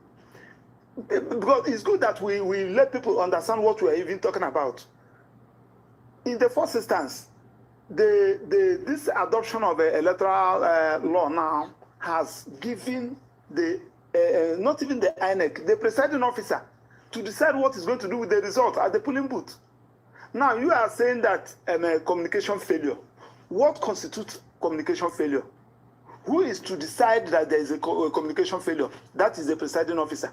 Because it's good that we let people understand what we are even talking about. In the first instance, this adoption of an electoral law now has given not even the INEC, the presiding officer, to decide what is going to do with the result at the polling booth. Now, you are saying that communication failure. What constitutes communication failure? Who is to decide that there is a communication failure? That is the presiding officer.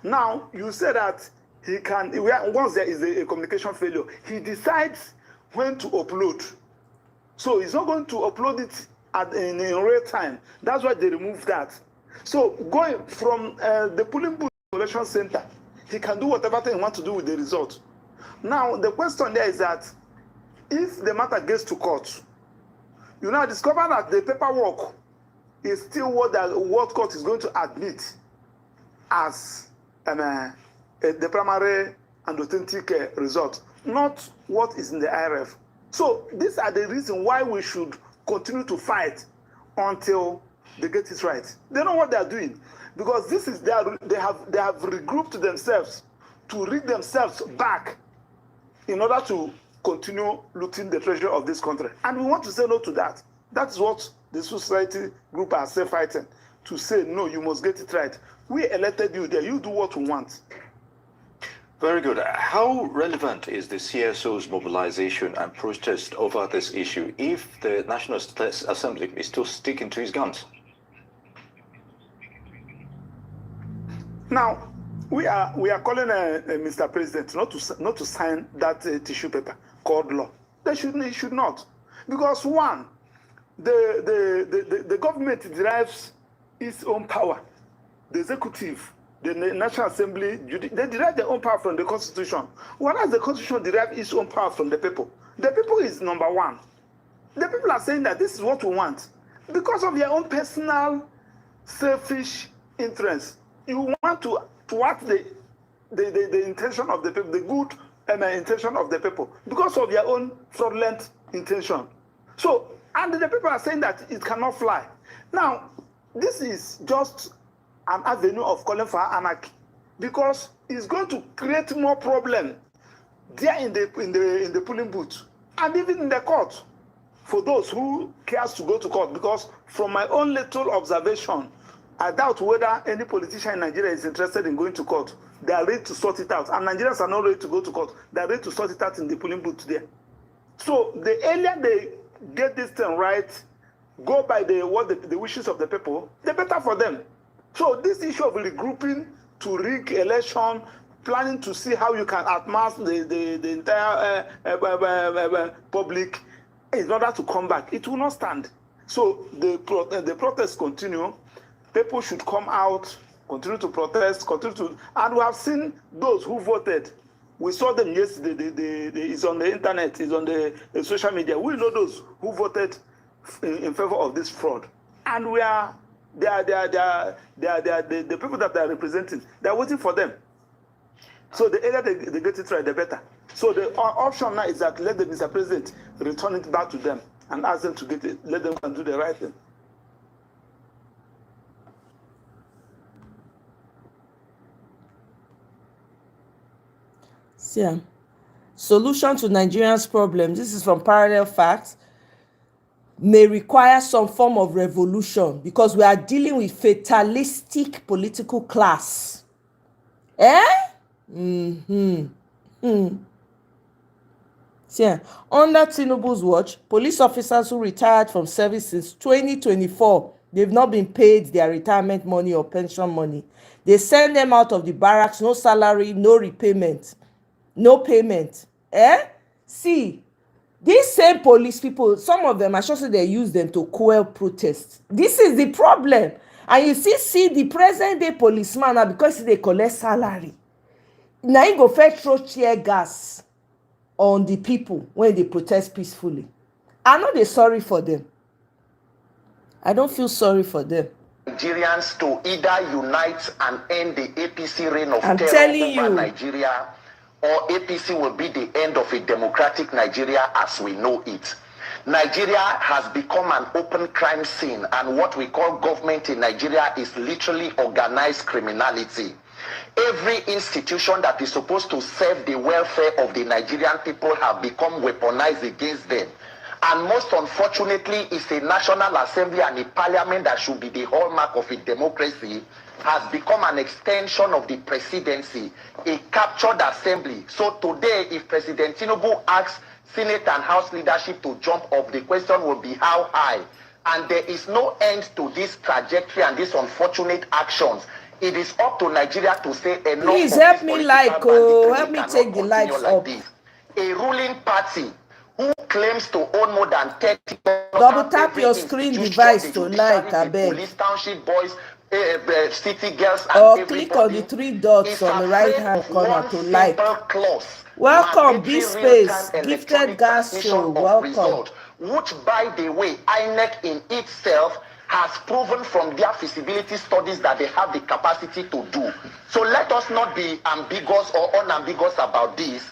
Now, you say that he can, once there is a communication failure, he decides when to upload. So he's not going to upload it in real time. That's why they removed that. So going from the polling booth election center, he can do whatever thing he wants to do with the result. Now, the question there is that if the matter gets to court, you now discover that the paperwork is still what court is going to admit as the primary and authentic result, not what is in the IRF. So these are the reasons why we should continue to fight until they get it right. They know what they are doing because this is they have regrouped themselves to rig themselves back in order to continue looting the treasure of this country. And we want to say no to that. That is what the society group are still fighting, to say, no, you must get it right. We elected you there. You do what we want. Very good. How relevant is the CSO's mobilization and protest over this issue if the National Assembly is still sticking to its guns? Now, we are calling Mr. President not to sign that tissue paper called law. He should not, because one, the government derives its own power. The executive, the National Assembly, they derive their own power from the Constitution. Whereas the Constitution derives its own power from the people. The people is number one. The people are saying that this is what we want because of their own personal, selfish interests. You want to thwart the intention of the people, the good intention of the people, because of their own fraudulent intention. So, and the people are saying that it cannot fly. Now, this is just an avenue of calling for anarchy, because it's going to create more problem there in the polling booth and even in the court for those who cares to go to court. Because from my own little observation, I doubt whether any politician in Nigeria is interested in going to court. They are ready to sort it out, and Nigerians are not ready to go to court. They are ready to sort it out in the polling booth there. So the earlier they get this thing right, go by the wishes of the people, the better for them. So this issue of regrouping to rig election, planning to see how you can outmass the entire public in order to come back, it will not stand. So the protests continue. People should come out, continue to protest, and we have seen those who voted. We saw them yesterday. It's on the internet, it's on the social media. We know those who voted in favor of this fraud, and the people that they are representing, they are waiting for them. So the earlier they get it right, the better. So the option now is that let the Mr. President return it back to them and ask them to get it, let them do the right thing. Yeah. Solution to Nigerians' problems. This is from Parallel Facts. May require some form of revolution because we are dealing with fatalistic political class. Yeah. Under Tinubu's watch, police officers who retired from service since 2024, they've not been paid their retirement money or pension money. They send them out of the barracks, no salary, no repayment. No payment. See, these same police people, some of them, I sure say they use them to quell protests. This is the problem. And you see the present day policeman now, because they collect salary. Now you go first throw tear gas on the people when they protest peacefully. I know they're sorry for them. I don't feel sorry for them. Nigerians to either unite and end the APC reign of I'm terror telling over you. Nigeria, or APC will be the end of a democratic Nigeria as we know it. Nigeria has become an open crime scene, and what we call government in Nigeria is literally organized criminality. Every institution that is supposed to serve the welfare of the Nigerian people have become weaponized against them. And most unfortunately, it's a National Assembly and a parliament that should be the hallmark of a democracy has become an extension of the presidency, a captured assembly. So today, if President Tinubu asks Senate and House leadership to jump up, the question will be how high. And there is no end to this trajectory and these unfortunate actions. It is up to Nigeria to say enough. Please help me help me take the likes up. This. A ruling party who claims to own more than 30. Double tap your screen device to like, I beg. Police, township boys, city girls, or click on the 3 dots on the right hand corner to like. Welcome, B-Space, Gifted Gas Show, welcome. Which, by the way, INEC in itself has proven from their feasibility studies that they have the capacity to do. So let us not be ambiguous or unambiguous about this.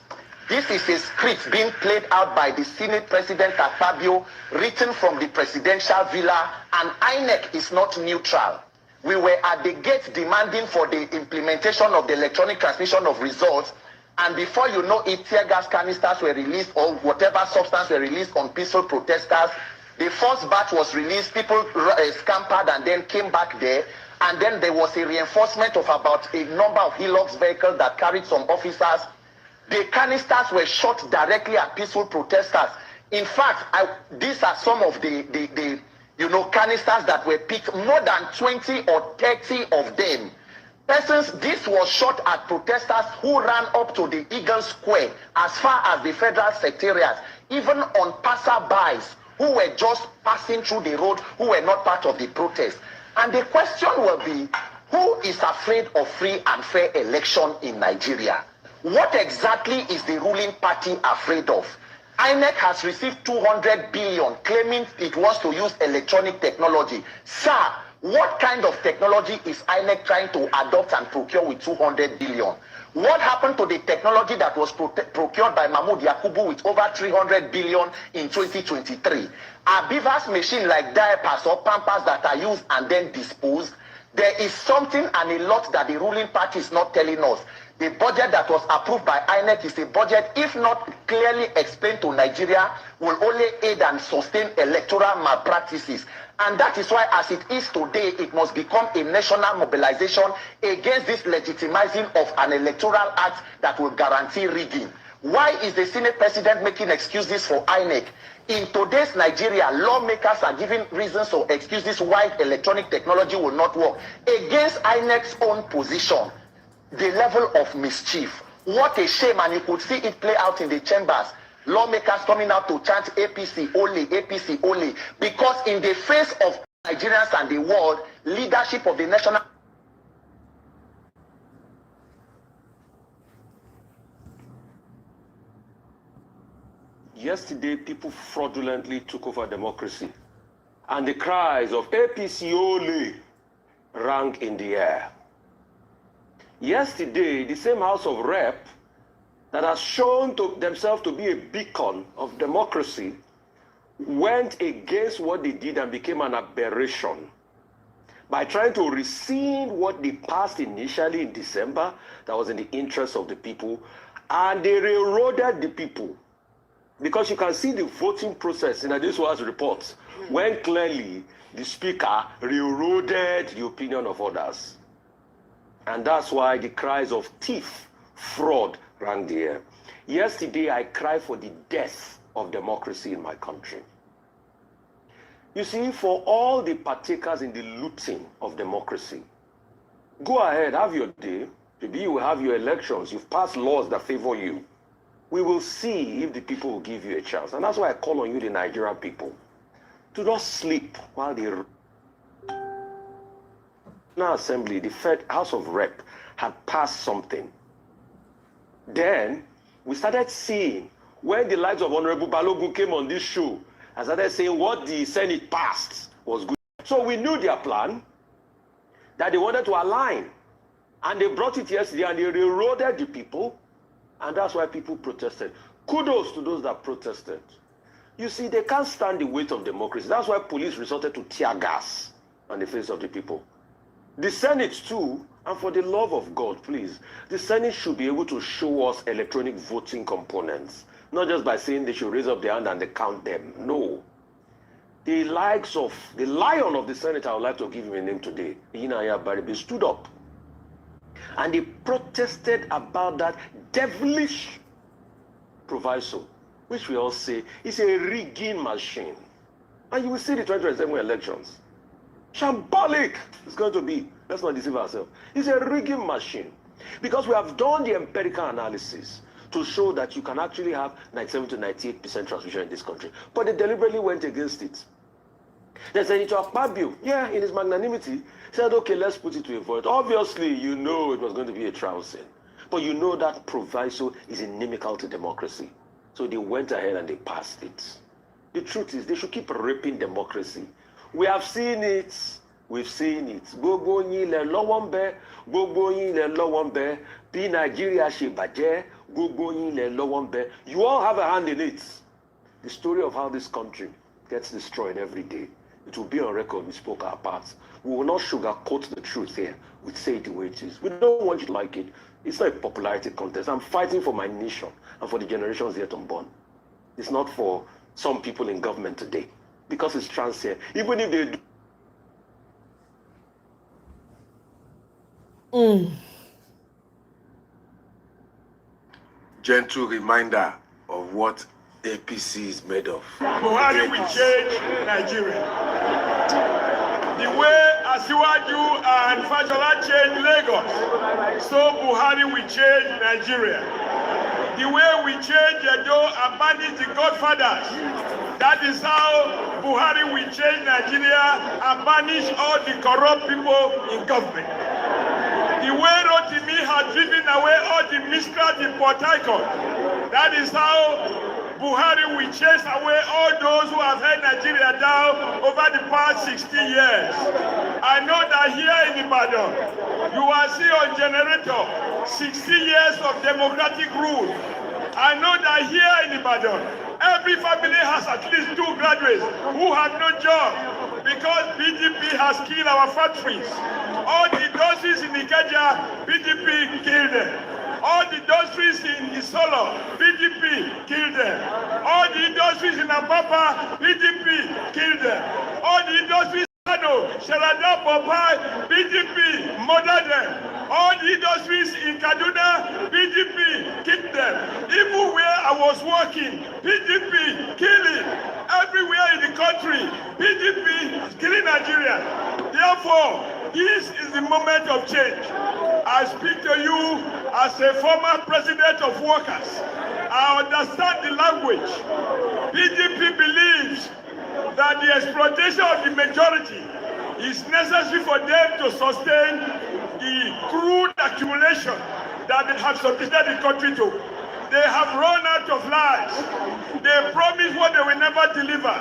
This is a script being played out by the Senate President Fabio, written from the presidential villa, and INEC is not neutral. We were at the gate demanding for the implementation of the electronic transmission of results, and before you know it, tear gas canisters were released or whatever substance were released on peaceful protesters. The first batch was released, people scampered and then came back there, and then there was a reinforcement of about a number of Hilux vehicles that carried some officers. The canisters were shot directly at peaceful protesters. In fact, these are some of the canisters that were picked, more than 20 or 30 of them. This was shot at protesters who ran up to the Eagle Square as far as the federal secretariat, even on passerbys who were just passing through the road, who were not part of the protest. And the question will be, who is afraid of free and fair election in Nigeria? What exactly is the ruling party afraid of? INEC has received 200 billion, claiming it wants to use electronic technology. Sir, what kind of technology is INEC trying to adopt and procure with 200 billion? What happened to the technology that was procured by Mahmoud Yakubu with over 300 billion in 2023? Are beavers machines like diapers or pampers that are used and then disposed? There is something and a lot that the ruling party is not telling us. The budget that was approved by INEC is a budget, if not clearly explained to Nigeria, will only aid and sustain electoral malpractices. And that is why, as it is today, it must become a national mobilization against this legitimizing of an electoral act that will guarantee rigging. Why is the Senate President making excuses for INEC? In today's Nigeria, lawmakers are giving reasons or excuses why electronic technology will not work against INEC's own position. The level of mischief. What a shame, and you could see it play out in the chambers. Lawmakers coming out to chant APC only, because in the face of Nigerians and the world, leadership of the national... Yesterday, people fraudulently took over democracy, and the cries of APC only rang in the air. Yesterday, the same House of Rep that has shown to themselves to be a beacon of democracy went against what they did and became an aberration by trying to rescind what they passed initially in December that was in the interest of the people, and they railroaded the people. Because you can see the voting process in this was reports when clearly the speaker railroaded the opinion of others. And that's why the cries of thief, fraud rang the air. Yesterday, I cried for the death of democracy in my country. You see, for all the partakers in the looting of democracy, go ahead, have your day. Maybe you will have your elections. You've passed laws that favor you. we will see if the people will give you a chance. And that's why I call on you, the Nigerian people, to not sleep while the National Assembly, the Fed House of Rep, had passed something. Then we started seeing when the likes of Honorable Balogun came on this show, I started saying what the Senate passed was good. So we knew their plan, that they wanted to align. And they brought it yesterday and they eroded the people. And that's why people protested. Kudos to those that protested. You see, they can't stand the weight of democracy. That's why police resorted to tear gas on the face of the people. The Senate too, and for the love of God, please, the Senate should be able to show us electronic voting components. Not just by saying they should raise up their hand and they count them. No. The likes of the lion of the Senate, I would like to give him a name today, Inaya Baribe, stood up. And they protested about that devilish proviso, which we all say is a rigging machine. And you will see the 2027 elections. Shambolic it's going to be. Let's not deceive ourselves. It's a rigging machine. Because we have done the empirical analysis to show that you can actually have 97 to 98% transmission in this country. But they deliberately went against it. The Senator Akpabio, in his magnanimity, said, okay, let's put it to a vote. Obviously, you know it was going to be a trouncing. But you know that proviso is inimical to democracy. So they went ahead and they passed it. The truth is, they should keep raping democracy. We have seen it. We've seen it. Gbogbo yin le lọ́wọ́ ńbẹ̀, gbogbo yin le lọ́wọ́ ńbẹ̀, bí Nigeria ṣe bàjẹ́, gbogbo yin le lọ́wọ́ ńbẹ̀. You all have a hand in it. The story of how this country gets destroyed every day. It will be on record. We spoke our parts. We will not sugarcoat the truth here. We say it the way it is. We don't want you to like it. It's not a popularity contest. I'm fighting for my nation and for the generations yet unborn. It's not for some people in government today. Because it's transient. Even if they do. Gentle reminder of what APC is made of. Buhari will change Nigeria. The way Asiwaju and Fashola changed Lagos, so Buhari will change Nigeria. The way we change Edo and banish the Godfathers, that is how Buhari will change Nigeria and banish all the corrupt people in government. The way Rotimi has driven away all the miscreants in Port Harcourt, that is how Buhari will chase away all those who have held Nigeria down over the past 60 years. I know that here in Ibadan, you will see on generator 60 years of democratic rule. I know that here in Ibadan, every family has at least 2 graduates who have no job because PDP has killed our factories. All the industries in Ikeja, PDP killed them. All the industries in Isolo, PDP killed them. All the industries in Apapa, PDP killed them. All the industries in Sharada, Popai, PDP murdered them. All the industries in Kaduna, PDP killed them. Even where I was working, PDP killing. Everywhere in the country, PDP is killing Nigeria. Therefore, this is the moment of change. I speak to you as a former president of workers. I understand the language. PDP believes that the exploitation of the majority is necessary for them to sustain the crude accumulation that they have submitted the country to. They have run out of lies. They promise what they will never deliver.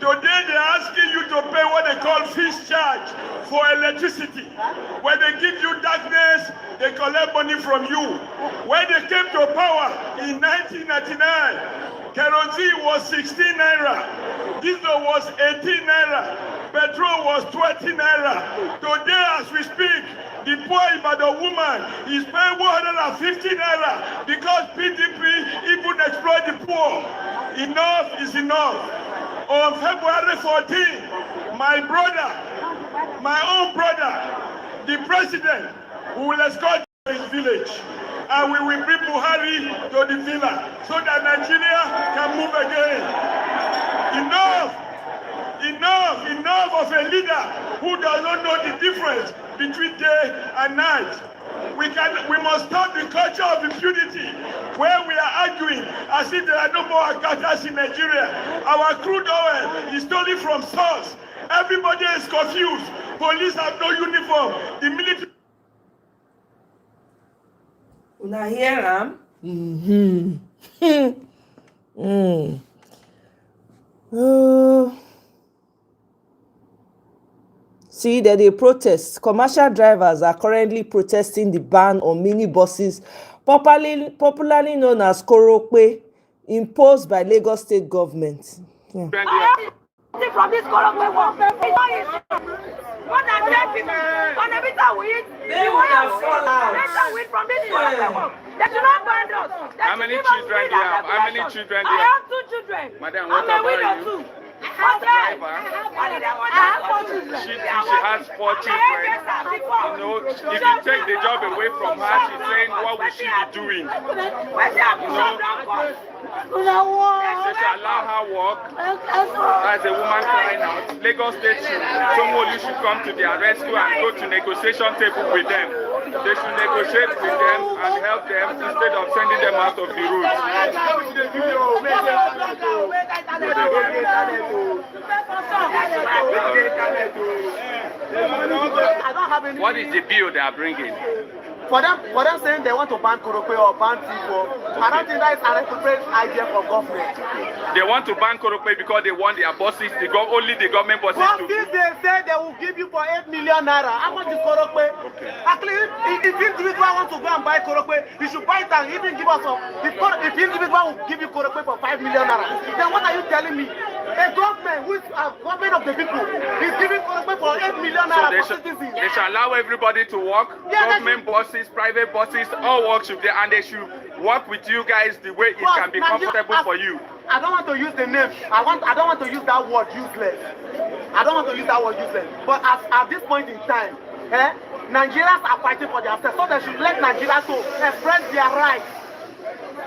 Today they are asking you to pay what they call fees charge for electricity. When they give you darkness, they collect money from you. When they came to power in 1999, kerosene was 16 naira, diesel was 18 naira, petrol was 20 naira. Today as we speak, the poor Ibadan woman is paying 150 naira because PDP even exploit the poor. Enough is enough. On February 14, my brother, my own brother, the president, will escort to his village. And we will bring Buhari to the villa so that Nigeria can move again. Enough of a leader who does not know the difference between day and night. We must stop the culture of impunity. where we are arguing as if there are no more Akatas in Nigeria. Our crude oil is stolen from source. Everybody is confused. Police have no uniform. The military. Una hear am? See that they protest. Commercial drivers are currently protesting the ban on minibuses, popularly known as Korokpe, imposed by Lagos State government. Yeah. From this Korokpe war, it's not easy. More than 10 people, on every time we eat, they win from this Korokpe war. They should not ban us. How many children do you have? How many children do you have? I have 2 children. Madam, what about you? Driver. She has 4 children. You know, if you take the job away from her, she's saying, what will she be doing? You know, they should allow her work. As a woman crying out, Lagos State should come to their rescue and go to negotiation table with them. They should negotiate with them and help them instead of sending them out of the route. What is the bill they are bringing? For them saying they want to ban Korokpe or ban people, I don't think that is an appropriate idea for government. They want to ban Korokpe because they want their bosses, only the government bosses From to... this they say they will give you for 8 million naira. How much is Korokpe? Okay. Actually, if individual want to go and buy Korokpe, he should buy it and even give us some. If individual will give you Korokpe for 5 million naira, then what are you telling me? A government, which a government of the people, is giving Korokpe for 8 million naira for citizens. They should allow everybody to work, government bosses, private bosses, all work should be, and they should work with you guys the way it can be comfortable for you. I don't want to use the name. I don't want to use that word useless. I don't want to use that word useless. But at this point in time, Nigerians are fighting for themselves, so they should let Nigerians to express their rights.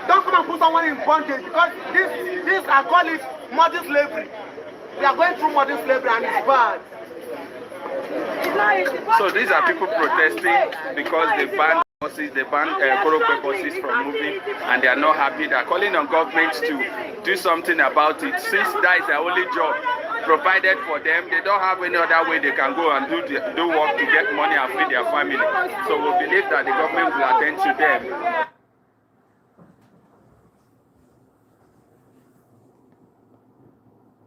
Don't come and put someone in bondage because this I call it modern slavery. We are going through modern slavery and it's bad. So these are people protesting because they ban buses, they ban Korokpe buses from moving, and they are not happy. They are calling on governments to do something about it. Since that is their only job provided for them, they don't have any other way they can go and do work to get money and feed their family. So we believe that the government will attend to them.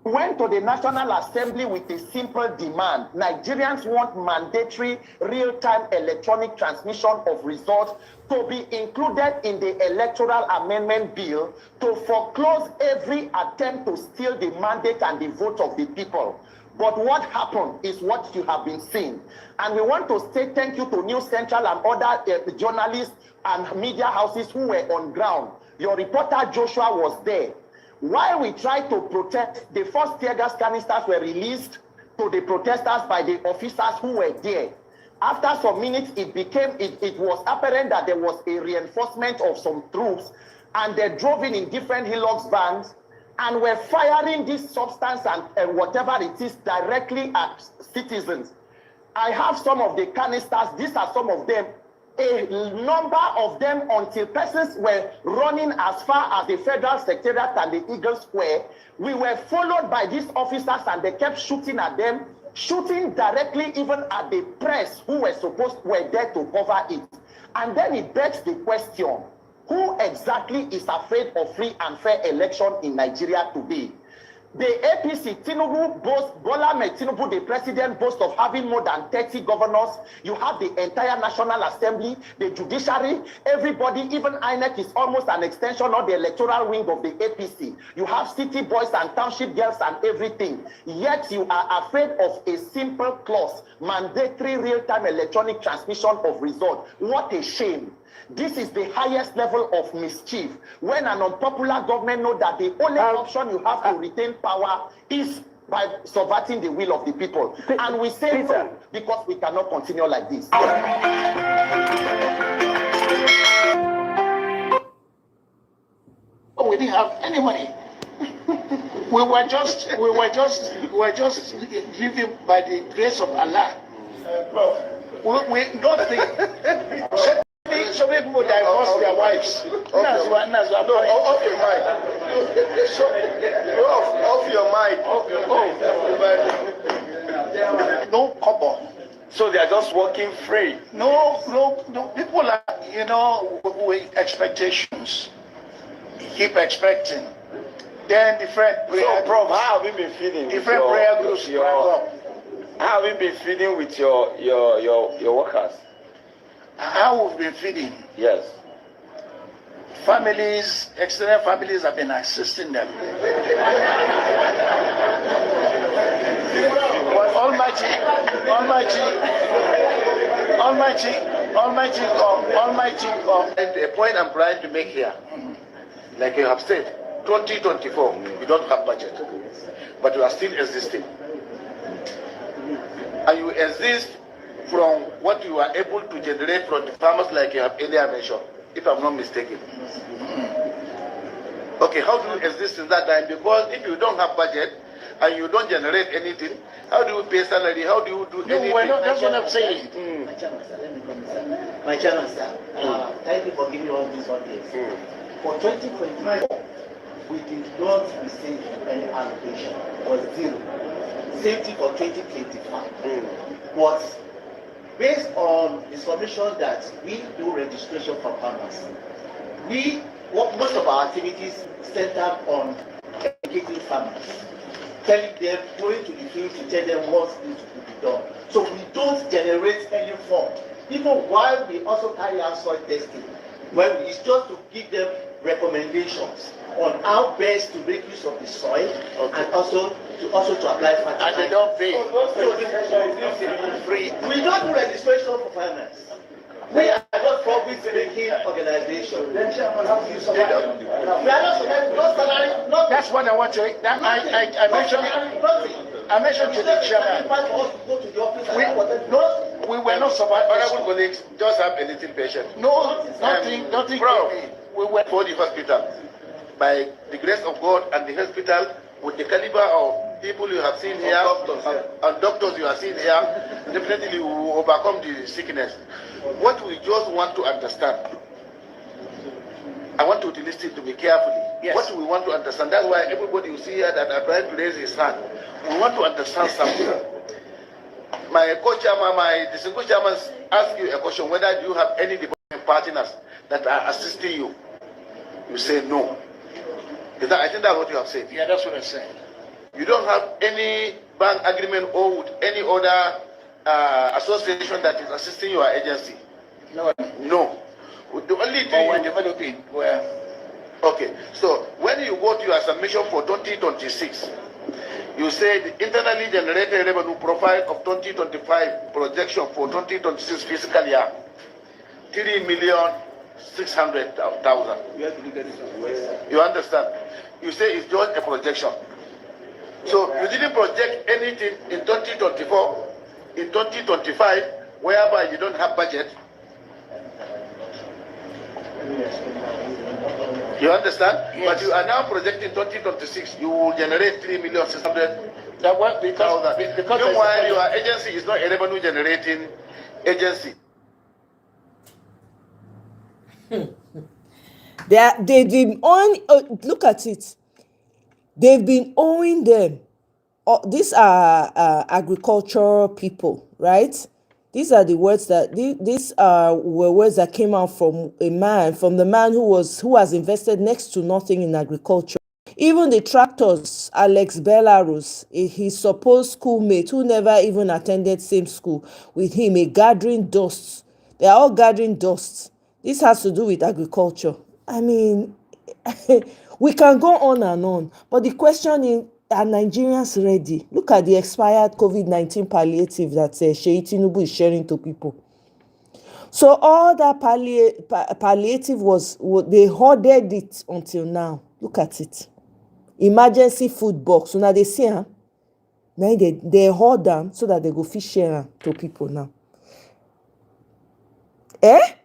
Went to the National Assembly with a simple demand. Nigerians want mandatory real-time electronic transmission of results to be included in the electoral amendment bill to foreclose every attempt to steal the mandate and the vote of the people. But what happened is what you have been seeing. And we want to say thank you to News Central and other journalists and media houses who were on ground. Your reporter Joshua was there. While we tried to protest, the first tear gas canisters were released to the protesters by the officers who were there. After some minutes, it was apparent that there was a reinforcement of some troops, and they drove in different Hilux vans and were firing this substance and whatever it is directly at citizens. I have some of the canisters. These are some of them. A number of them until persons were running as far as the Federal Secretariat and the Eagle Square. We were followed by these officers and they kept shooting at them, shooting directly even at the press who were there to cover it. And then it begs the question, who exactly is afraid of free and fair election in Nigeria today? The APC, Tinubu boasts, Bola Ahmed Tinubu, the president, boasts of having more than 30 governors. You have the entire National Assembly, the judiciary, everybody, even INEC is almost an extension of the electoral wing of the APC. You have city boys and township girls and everything. Yet you are afraid of a simple clause, mandatory real-time electronic transmission of results. What a shame. This is the highest level of mischief. When an unpopular government knows that the only option you have to retain power is by subverting the will of the people. And we say so because we cannot continue like this. We didn't have any money. we were just living by the grace of Allah. We don't think so many people divorce their wives. That's why. No, off your mic. So, off your mic. No couple. So they are just working free. No. People are, with expectations. Keep expecting. Then different prayer. So, Prof, how have you been feeling? Different prayer groups rise up. How have you been feeding with your workers? How we've been feeding. Yes. Families, extended families have been assisting them. But Almighty God. And the point I'm trying to make here, like you have said, 2024, you don't have budget, but you are still existing. And you exist from what you are able to generate from the farmers, like you have earlier mentioned, if I'm not mistaken. Okay, how do you exist in that time? Because if you don't have budget and you don't generate anything, how do you pay salary? How do you do anything? No, that's what I'm saying. My chairman, sir, thank you for giving me all these updates. For 2024, we did not receive any allocation. It was zero. Same thing for 2025. But based on the submission that we do registration for farmers, most of our activities center on educating farmers, telling them, going to the field to tell them what needs to be done. So we don't generate any form. Even while we also carry out soil testing, when it's just to give them recommendations on how best to make use of the soil, and also to apply fertilizer. And they don't pay. Free. We don't do registration for farmers. We are not profit-making organization. We are not salary. That's what I want to. I mentioned to the chairman. We were not surviving. Honorable colleagues, just have a little patience. No, nothing. Bro, we went for the hospital. By the grace of God and the hospital, with the caliber of people you have seen here, and doctors you have seen here, definitely we will overcome the sickness. What we just want to understand, I want you to listen to me carefully. Yes. What we want to understand, that's why everybody you see here that are trying to raise his hand, we want to understand something. My co-chairman, my distinguished chairman ask you a question, whether you have any development partners that are assisting you. You say no. I think that's what you have said. Yeah, that's what I'm saying. You don't have any bank agreement or with any other association that is assisting your agency? No. The only thing we're developing. Okay, so when you go to your submission for 2026, you say the internally generated revenue profile of 2025 projection for 2026 fiscal year, 3,600,000. You understand? You say it's just a projection. So you didn't project anything in 2024, in 2025, whereby you don't have budget. You understand? Yes. But you are now projecting 2026, you will generate 3,600,000. Because meanwhile, your agency is not a revenue generating agency. They've been on. Look at it. They've been owing them. These are agricultural people, right? These are the words that were words that came out from the man who has invested next to nothing in agriculture. Even the tractors, Alex Belarus, his supposed schoolmate who never even attended same school with him, gathering dust. They are all gathering dust. This has to do with agriculture. I mean, we can go on and on, but the question is, are Nigerians ready? Look at the expired COVID-19 palliative that Sheyi Tinubu is sharing to people. So all that palliative they hoarded it until now. Look at it. Emergency food box. So now they see, now they hoard them so that they go fish share to people now. If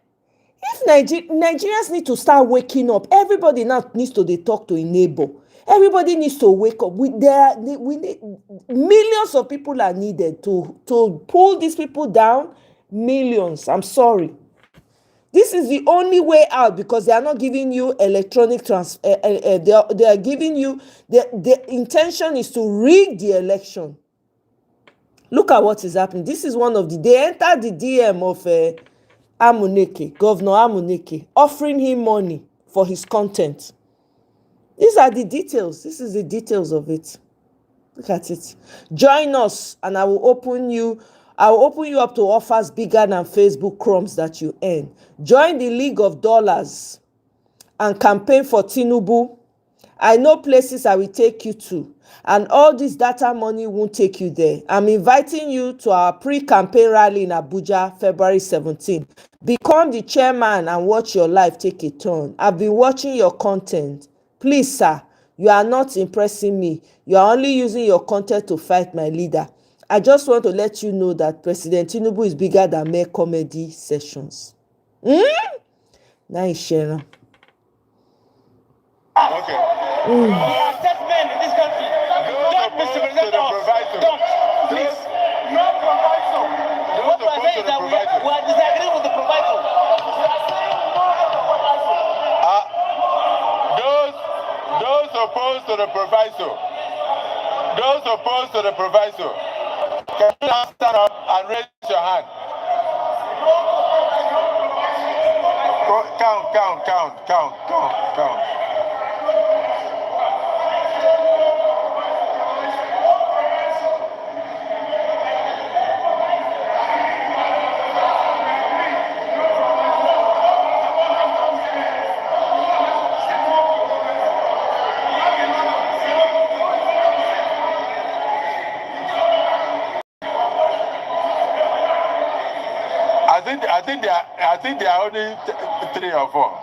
Nigerians need to start waking up, everybody now needs to talk to a neighbor. Everybody needs to wake up. We need millions of people are needed to pull these people down. Millions. I'm sorry. This is the only way out because they are not giving you electronic they are giving you, the intention is to rig the election. Look at what is happening. This is one of they entered the DM of Amuneke, Governor Amuneke, offering him money for his content. These are the details. This is the details of it. Look at it. Join us and I will open you up to offers bigger than Facebook crumbs that you earn. Join the League of Dollars and campaign for Tinubu. I know places I will take you to, and all this data money won't take you there. I'm inviting you to our pre-campaign rally in Abuja, February 17. Become the chairman and watch your life take a turn. I've been watching your content. Please, sir, you are not impressing me. You are only using your content to fight my leader. I just want to let you know that President Tinubu is bigger than mere comedy sessions. Nice, Sharon. Okay. We are set men in this country. Don't misrepresent us. Don't. Please. No proviso. What we are saying is that we are disagreeing with the proviso. Those opposed to the proviso. Those opposed to the proviso. Can you now stand up and raise your hand? Count. I think there are only 3 or 4.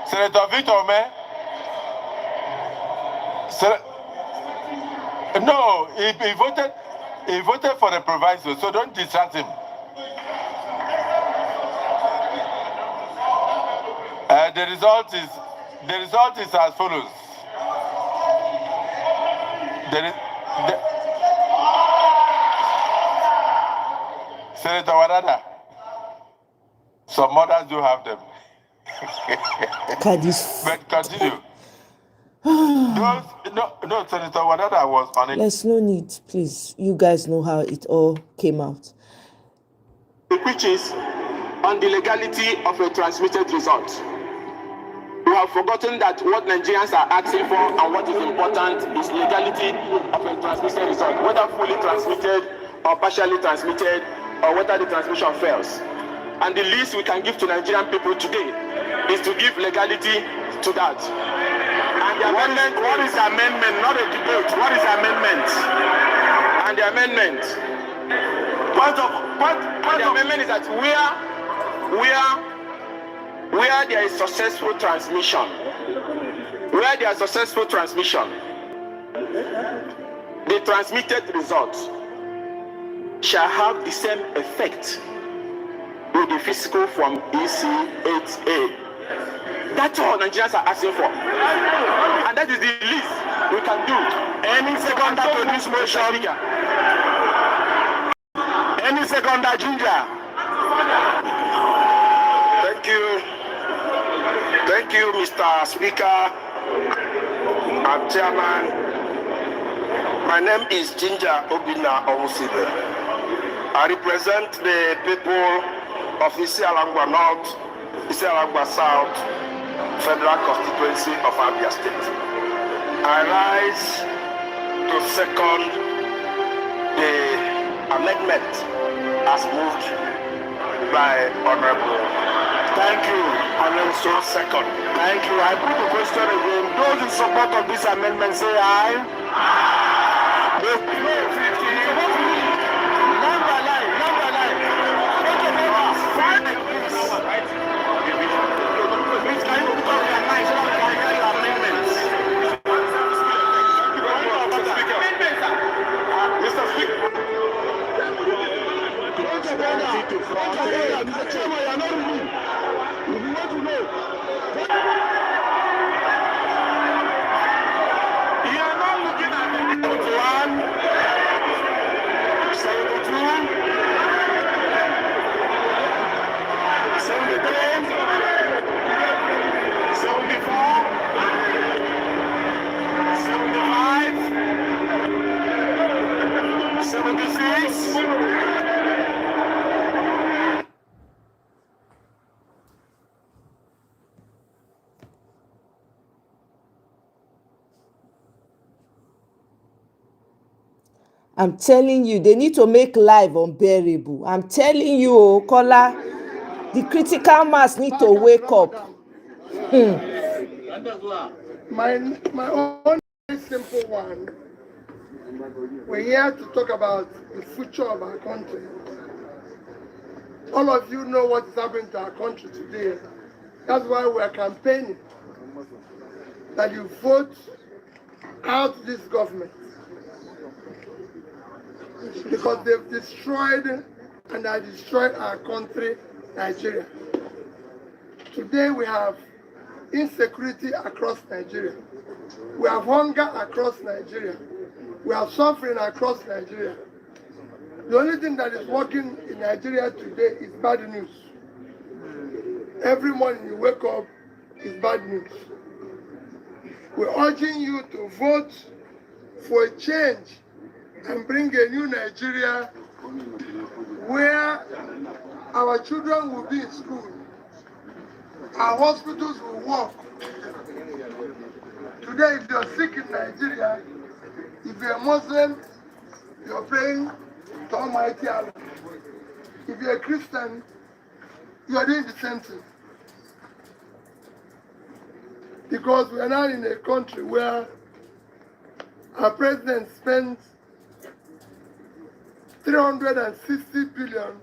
Senator Victor Omoye. No, he voted for the proviso, so don't distract him. The result is as follows. Senator Wadada, some others do have them. But continue. No, Senator Wadada was on it. There's no need, please. You guys know how it all came out. Which is on the legality of a transmitted result. We have forgotten that what Nigerians are asking for and what is important is legality of a transmitted result, whether fully transmitted or partially transmitted or whether the transmission fails. And the least we can give to Nigerian people today is to give legality to that. And the amendment, what is the amendment? Not a debate. What is the amendment? And the amendment. The amendment is that where there is successful transmission, the transmitted result shall have the same effect with the physical from EC8A. That's all Nigerians are asking for. And that is the least we can do. Any seconder to this motion? Any seconder, Ginger? Thank you, Mr. Speaker and Chairman. My name is Ginger Obina Owusibe. I represent the people of Isialangwa North, Isialangwa South, Federal Constituency of Abia State. I rise to second the amendment as moved by Honorable. Thank you. And then so second. Thank you. I put the question again. Those in support of this amendment say aye. Number line. Please, can you put on your line so that we can hear your amendments? want to know. You are not looking at the 71, 72, 73, 74, 75, 76. I'm telling you, they need to make life unbearable. I'm telling you, oh, Kola, the critical mass need to wake up. My own very simple one. We're here to talk about the future of our country. All of you know what is happening to our country today. That's why we're campaigning that you vote out this government. Because they've destroyed and have destroyed our country, Nigeria. Today we have insecurity across Nigeria. We have hunger across Nigeria. We have suffering across Nigeria. The only thing that is working in Nigeria today is bad news. Every morning you wake up is bad news. We're urging you to vote for a change and bring a new Nigeria where our children will be in school, our hospitals will work. Today, if you're sick in Nigeria, if you're a Muslim, you're praying to Almighty Allah. If you're a Christian, you're doing the same thing. Because we are now in a country where our president spends 360 billion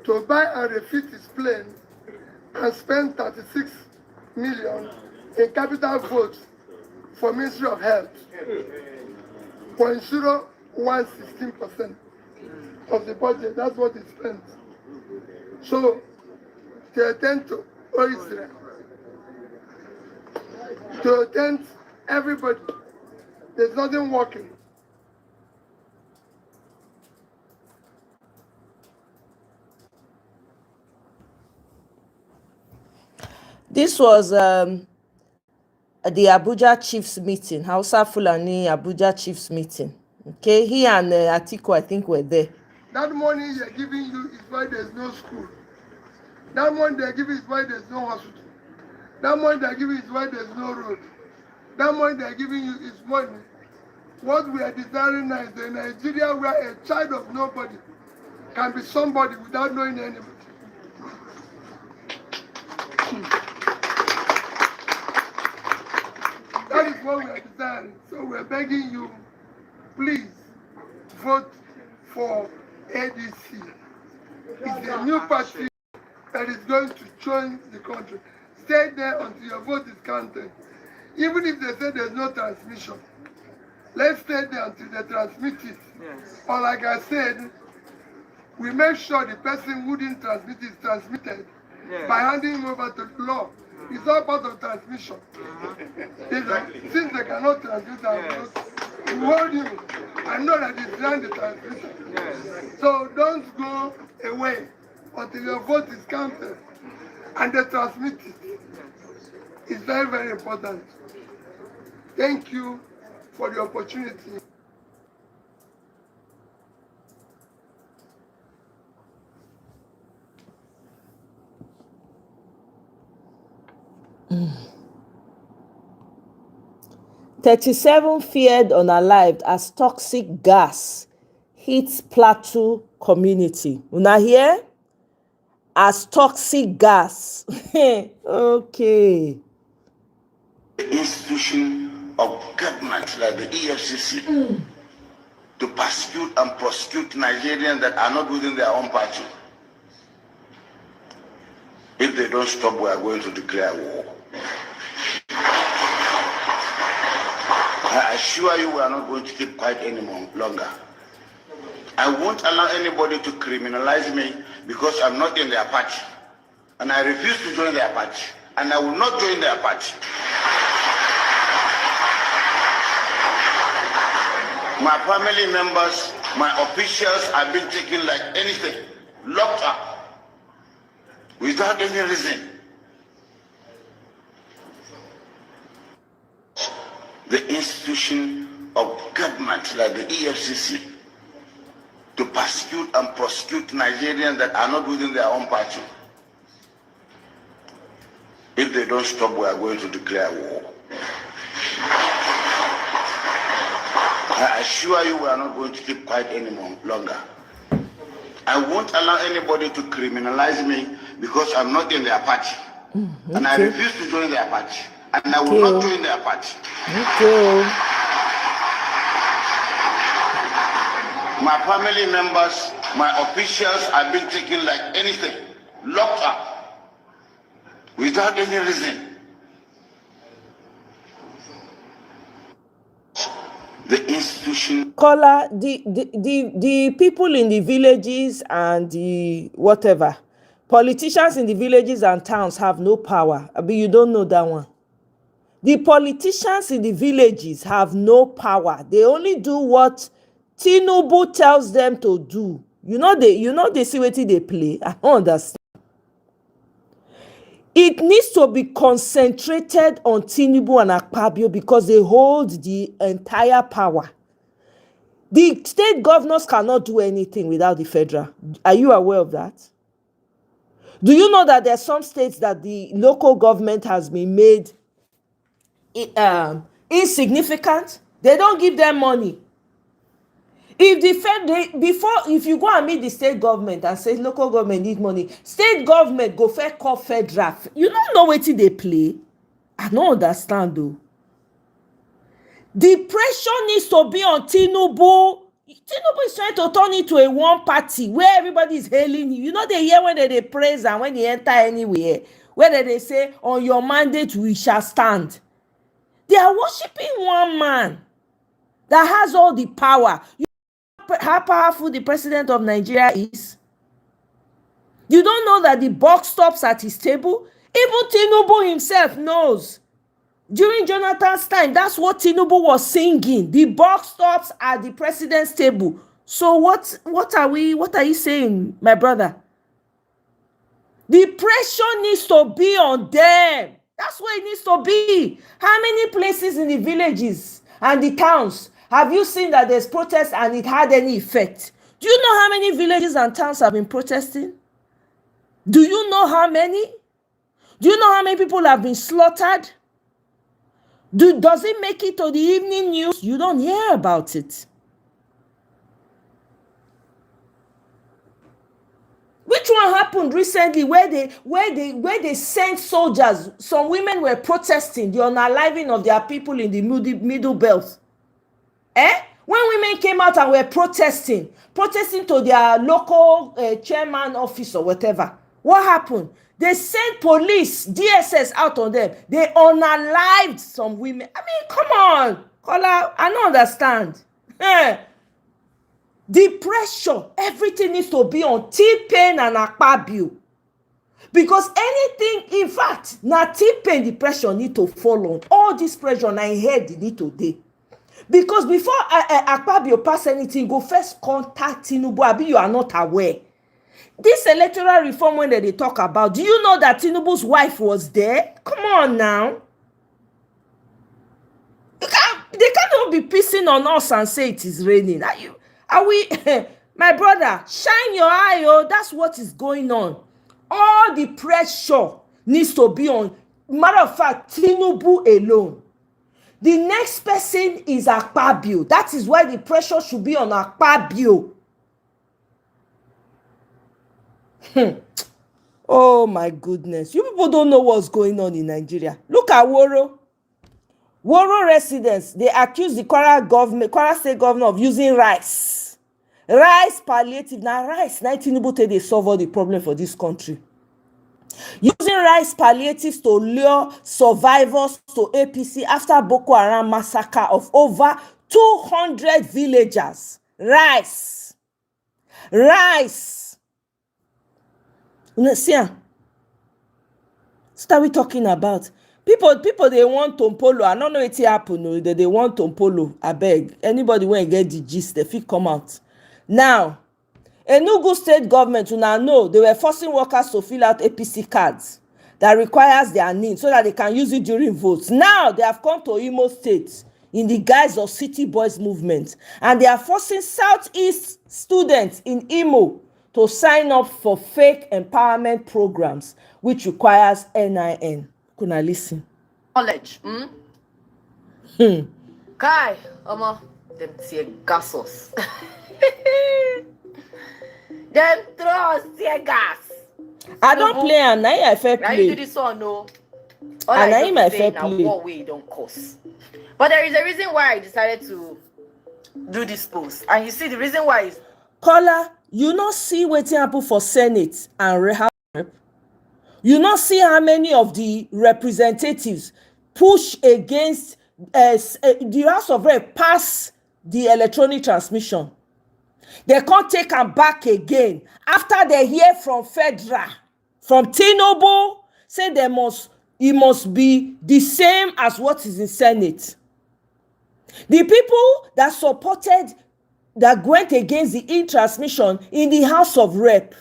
to buy and refit his plane and spend 36 million in capital votes for Ministry of Health, 0.0116% of the budget. That's what he spent. So, to attend to Israel, to attend everybody, there's nothing working. This was the Abuja Chiefs meeting, Hausa Fulani Abuja Chiefs meeting. Okay, he and Atiku, I think, were there. That money they're giving you is why there's no school. That money they're giving is why there's no hospital. That money they're giving is why there's no road. That money they're giving you is money. What we are desiring now is a Nigeria where a child of nobody can be somebody without knowing anybody. That is what we are desiring. So we are begging you, please vote for ADC. It's a new party that is going to change the country. Stay there until your vote is counted. Even if they say there's no transmission, let's stay there until they transmit it. Yes. Or like I said, we make sure the person who didn't transmit is transmitted by handing him over to the law. It's all part of transmission. Since they cannot transmit our vote, we hold you and know that it's behind the transmission. So don't go away until your vote is counted and they transmit it. It's very, very important. Thank you for the opportunity. Mm. 37 feared unalived as toxic gas hits Plateau community. Una hear? As toxic gas. Okay. The institution of government like the EFCC to persecute and prosecute Nigerians that are not within their own party. If they don't stop, we are going to declare war. I assure you we are not going to keep quiet any longer. I won't allow anybody to criminalize me because I'm not in their party. And I refuse to join their party. And I will not join their party. My family members, my officials have been taken like anything, locked up, without any reason. The institution of government like the EFCC to persecute and prosecute Nigerians that are not within their own party. If they don't stop, we are going to declare war. I assure you we are not going to keep quiet any longer. I won't allow anybody to criminalize me because I'm not in their party. And I refuse to join their party. And I will not join their party. My family members, my officials have been taken like anything, locked up, without any reason. The institution. Caller, the people in the villages and the whatever, politicians in the villages and towns have no power. But you don't know that one. The politicians in the villages have no power. They only do what Tinubu tells them to do. You know they see what they play. I don't understand. It needs to be concentrated on Tinubu and Akpabio because they hold the entire power. The state governors cannot do anything without the federal. Are you aware of that? Do you know that there are some states that the local government has been made insignificant? They don't give them money. If if you go and meet the state government and say local government need money, state government go first call federal. You don't know what they play. I don't understand though. The pressure needs to be on Tinubu. Tinubu is trying to turn it to a one party where everybody is hailing you. You know they hear when they praise and when they enter anywhere, whether they say on your mandate we shall stand. They are worshiping one man that has all the power. You know how powerful the president of Nigeria is? You don't know that the buck stops at his table? Even Tinubu himself knows. During Jonathan's time, that's what Tinubu was singing. The buck stops at the president's table. So what are you saying, my brother? The pressure needs to be on them. That's where it needs to be. How many places in the villages and the towns have you seen that there's protest and it had any effect? Do you know how many villages and towns have been protesting? Do you know how many? Do you know how many people have been slaughtered? Does it make it to the evening news? You don't hear about it. Which one happened recently where they sent soldiers? Some women were protesting the unaliving of their people in the middle belt. When women came out and were protesting to their local chairman office or whatever, what happened? They sent police, DSS out on them. They unalived some women. I mean, come on, Kola, I don't understand. The pressure, everything needs to be on T-Pain and Akpabio. Because anything, in fact, now T-Pain, the pressure need to fall on. All this pressure on I head need to do. Because before Akpabio pass anything, go first contact Tinubu. Abi, you are not aware. This electoral reform when they talk about, do you know that Tinubu's wife was there? Come on now. They cannot be pissing on us and say it is raining. Are we, my brother, shine your eye, oh, that's what is going on. All the pressure needs to be on, matter of fact, Tinubu alone. The next person is Akpabio. That is why the pressure should be on Akpabio. Oh my goodness. You people don't know what's going on in Nigeria. Look at Woro. Woro residents, they accuse the Kwara State governor of using rice. Rice palliative. Now rice, Tinubu they solve all the problem for this country. Using rice palliatives to lure survivors to APC after Boko Haram massacre of over 200 villagers. Rice. You see, What are we talking about? People they want Tompolo. I don't know what happen. No, they want Tompolo. I beg anybody when get the gist, they fit come out. Now, Enugu state government, una know they were forcing workers to fill out APC cards that requires their name so that they can use it during votes. Now they have come to Imo State in the guise of City Boys movement, and they are forcing Southeast students in Imo to sign up for fake empowerment programs, which requires NIN. Kuna listen. Knowledge. Kai, them tear gasos. Them throw tear gas. I don't play and I fair Now you do play. this one, no. All And I I know my is fair saying now play. what way don't cost. But there is a reason why I decided to do this post. And you see the reason why is Caller, you not see wetin happen for Senate and Rep. You not see how many of the representatives push against the House of Rep pass the electronic transmission. They can't take them back again after they hear from Federal, from Tinubu, say it must be the same as what is in Senate. The people that supported, that went against the e-transmission in the House of Rep,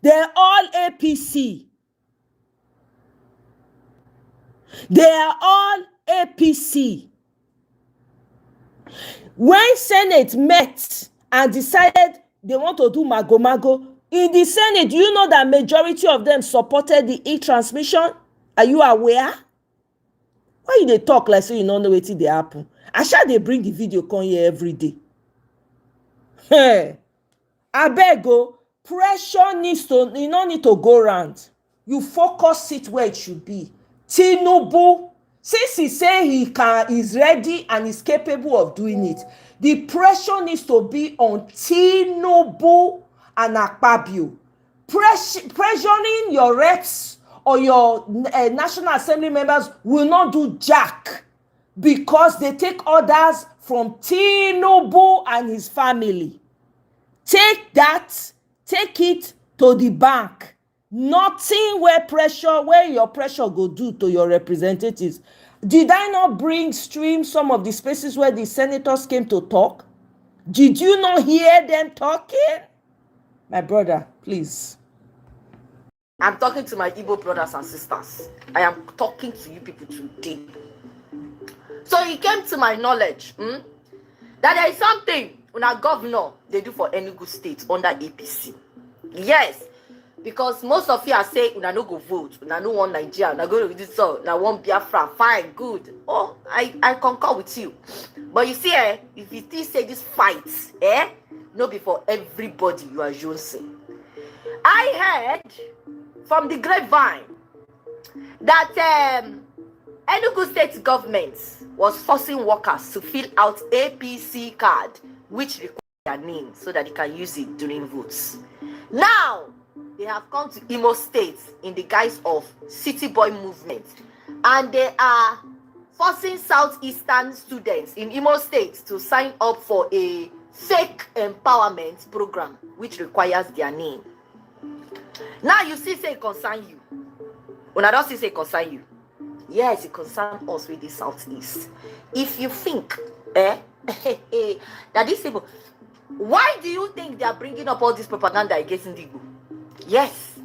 they're all APC. They are all APC. When Senate met and decided they want to do mago-mago, in the Senate, do you know that majority of them supported the e-transmission? Are you aware? Why you dey talk like so you don't know wetin dey happen? I shall they bring the video come here every day. Hey, abeg o, pressure needs to, you no need to go round. You focus it where it should be. Tinubu, since he say he's ready and is capable of doing it, the pressure needs to be on Tinubu and Akpabio. Pressuring your reps or your National Assembly members will not do jack because they take orders from Tinubu and his family. Take it to the bank. Nothing where your pressure go do to your representatives. Did I not stream some of the spaces where the senators came to talk? Did you not hear them talking? My brother, please. I'm talking to my Igbo brothers and sisters. I am talking to you people today. So it came to my knowledge that there is something when a governor they do for Enugu State under APC. Yes, because most of you are saying una no go vote, una no want Nigeria, una go to this so, una want Biafra. Fine, good. Oh, I concur with you. But you see, if you still say this fight, no be for everybody you are using. I heard from the grapevine that Enugu State government was forcing workers to fill out APC card, which requires their name so that they can use it during votes. Now, they have come to Imo State in the guise of City Boy movement, and they are forcing Southeastern students in Imo State to sign up for a fake empowerment program, which requires their name. Now you see say it concern you. When I don't see say it concern you. Yes, it concerns us with the Southeast. If you think, that these people, why do you think they are bringing up all this propaganda against Ndigo? Yes.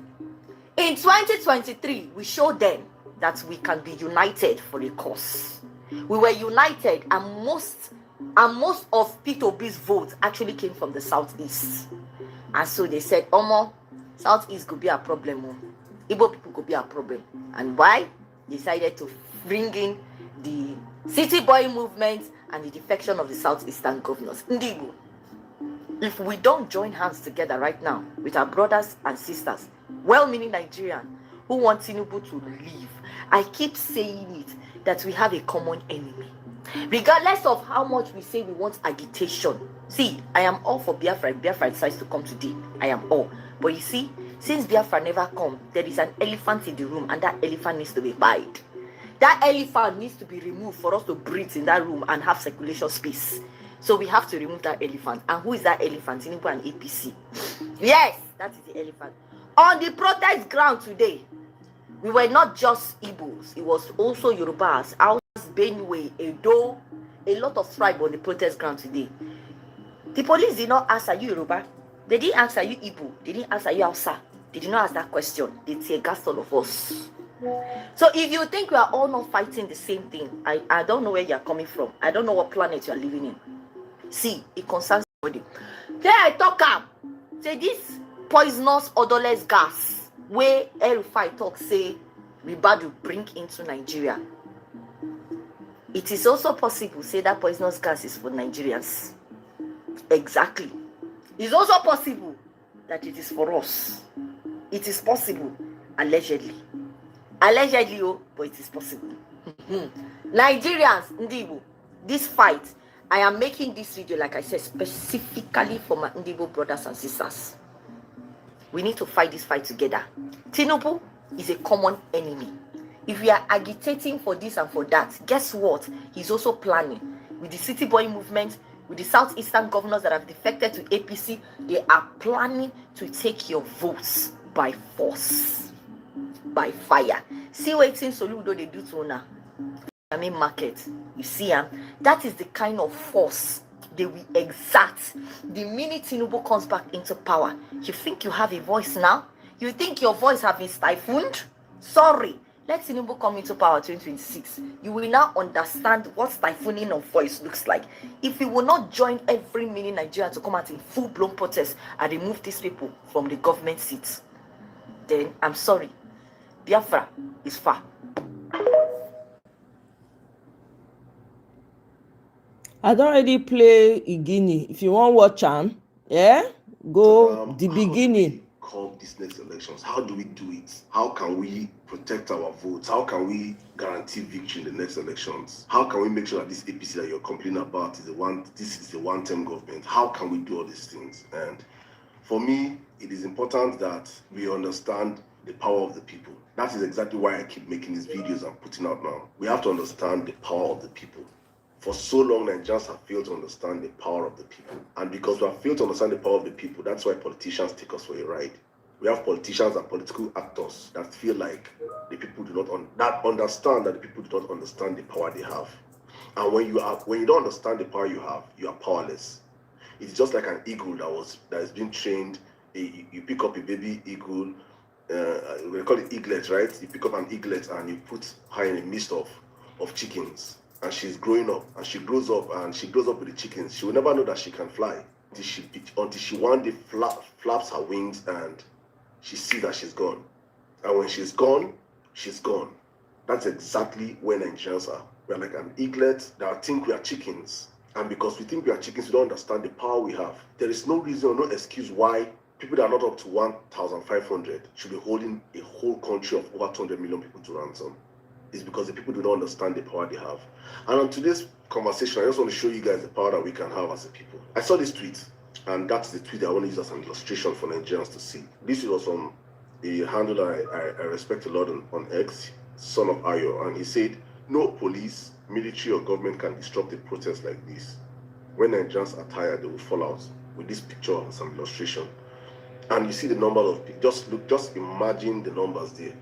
In 2023, we showed them that we can be united for a cause. We were united, and most of P2B's votes actually came from the Southeast. And so they said, Omo, Southeast could be a problem. Igbo people could be a problem. And why? Decided to bring in the City Boy movement and the defection of the Southeastern governors. Ndigo, if we don't join hands together right now with our brothers and sisters, well-meaning Nigerians who want Tinubu to leave, I keep saying it, that we have a common enemy. Regardless of how much we say we want agitation. See, I am all for Biafra. If Biafra decides to come today, I am all. But you see, since Biafra never come, there is an elephant in the room, and that elephant needs to be buried. That elephant needs to be removed for us to breathe in that room and have circulation space. So we have to remove that elephant. And who is that elephant? Tinubu and APC. Yes, that is the elephant. On the protest ground today, We were not just Igbos, it was also Yorubas, Hausas, Benue, Edo, a lot of tribe on the protest ground today. The police did not ask, are you Yoruba? They didn't ask, are you Igbo? They didn't ask, are you Hausa? They did not ask that question. They tear gassed all of us. So if you think we are all not fighting the same thing, I don't know where you are coming from. I don't know what planet you are living in. See, it concerns everybody. Then I talk up. Say this poisonous, odorless gas, where El-Rufai talk say we about to bring into Nigeria. It is also possible, say that poisonous gas is for Nigerians. Exactly. It's also possible that it is for us. It is possible, allegedly. Allegedly, oh, but it is possible. Nigerians, Ndibo, this fight, I am making this video, like I said, specifically for my Ndibo brothers and sisters. We need to fight this fight together. Tinubu is a common enemy. If we are agitating for this and for that, guess what? He's also planning. With the City Boy movement, with the Southeastern governors that have defected to APC, they are planning to take your votes by force, by fire. See what Soludo they do to now. I mean market. You see, that is the kind of force they will exert the minute Tinubu comes back into power. You think you have a voice now? You think your voice has been stifled? Sorry. Let Tinubu come into power 2026. You will now understand what stifling of voice looks like. If you will not join every mini Nigeria to come out in full-blown protest and remove these people from the government seats, then I'm sorry. Biafra is far. I don't already play Igini. If you want to watch am, yeah, go the beginning. Call these next elections? How do we do it? How can we protect our votes? How can we guarantee victory in the next elections? How can we make sure that this APC that you're complaining about is the one? This is the one-term government. How can we do all these things? And for me, it is important that we understand the power of the people. That is exactly why I keep making these videos I'm putting out now. We have to understand the power of the people. For so long, Nigerians have failed to understand the power of the people. And because we have failed to understand the power of the people, that's why politicians take us for a ride. We have politicians and political actors that feel like the people do not understand that the people do not understand the power they have. And when you don't understand the power you have, you are powerless. It's just like an eagle that is being trained. You pick up a baby eagle, we call it eaglet, right? You pick up an eaglet and you put her in a midst of chickens. And she's growing up, and she grows up with the chickens. She will never know that she can fly until she one day flaps her wings and she sees that she's gone. And when she's gone, she's gone. That's exactly where Nigerians are. We're like an eaglet that think we are chickens. And because we think we are chickens, we don't understand the power we have. There is no reason or no excuse why people that are not up to 1,500 should be holding a whole country of over 200 million people to ransom. It's because the people do not understand the power they have. And on today's conversation, I just want to show you guys the power that we can have as a people. I saw this tweet, and that's the tweet that I want to use as an illustration for Nigerians to see. This was from a handle I respect a lot on X, Son of Ayo, and he said, no police, military, or government can disrupt a protest like this. When Nigerians are tired, they will fall out. With this picture and some illustration. And you see the number of people. Just imagine the numbers there.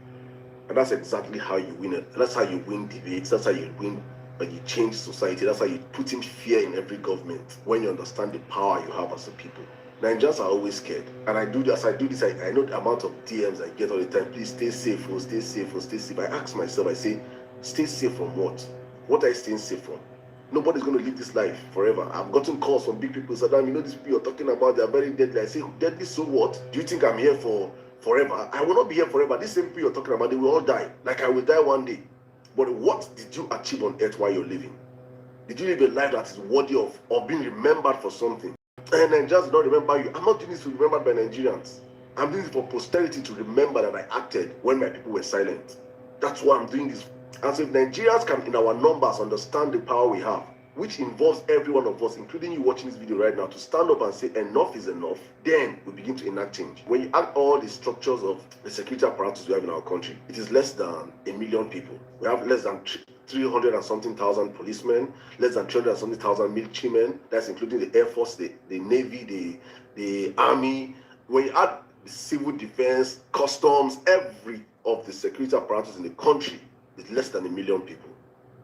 And that's exactly how you win it. That's how you win debates. That's how you win, and you change society. That's how you put in fear in every government when you understand the power you have as a people. Nigerians are always scared. And I know the amount of DMs I get all the time. Please stay safe, stay safe, stay safe. I ask myself, I say, stay safe from what? What are you staying safe from? Nobody's going to live this life forever. I've gotten calls from big people. Saddam, you know these people you're talking about, they're very deadly. I say, deadly, so what? Do you think I'm here for forever? I will not be here forever. These same people you're talking about, they will all die. Like I will die one day. But what did you achieve on earth while you're living? Did you live a life that is worthy of being remembered for something? And Nigerians do not remember you. I'm not doing this to be remembered by Nigerians. I'm doing this for posterity to remember that I acted when my people were silent. That's why I'm doing this. And so if Nigerians can, in our numbers, understand the power we have, which involves every one of us, including you watching this video right now, to stand up and say enough is enough, then we begin to enact change. When you add all the structures of the security apparatus we have in our country, it is less than 1 million people. We have less than 300 and something thousand policemen, less than 300 and something thousand militarymen. That's including the Air Force, the Navy, the Army. When you add the civil defense, customs, of the security apparatus in the country is less than 1 million people.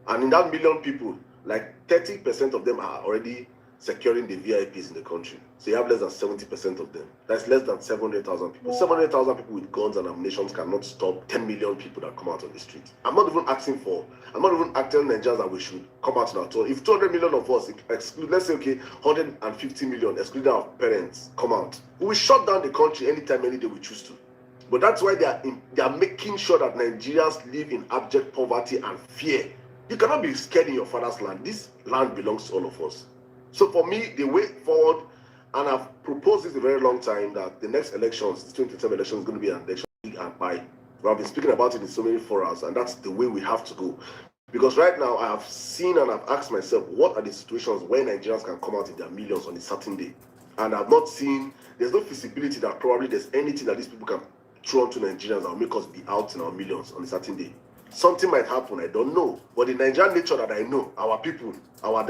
And in that 1 million people, like 30% of them are already securing the VIPs in the country. So you have less than 70% of them. That's less than 700,000 people. 700,000 people with guns and ammunition cannot stop 10 million people that come out on the street. I'm not even asking Nigerians that we should come out now. So if 200 million of us exclude, let's say, okay, 150 million, excluding our parents, come out, we will shut down the country anytime, any day we choose to. But that's why they are making sure that Nigerians live in abject poverty and fear. You cannot be scared in your father's land. This land belongs to all of us. So for me, the way forward, and I've proposed this a very long time, that the next elections, the 2027 election, is going to be an election and buy. I've been speaking about it in so many forums, and that's the way we have to go. Because right now, I have seen and I've asked myself, what are the situations where Nigerians can come out in their millions on a certain day? And I've not seen, there's no feasibility that probably there's anything that these people can throw onto Nigerians that will make us be out in our millions on a certain day. Something might happen, I don't know. But the Nigerian nature that I know, our people, our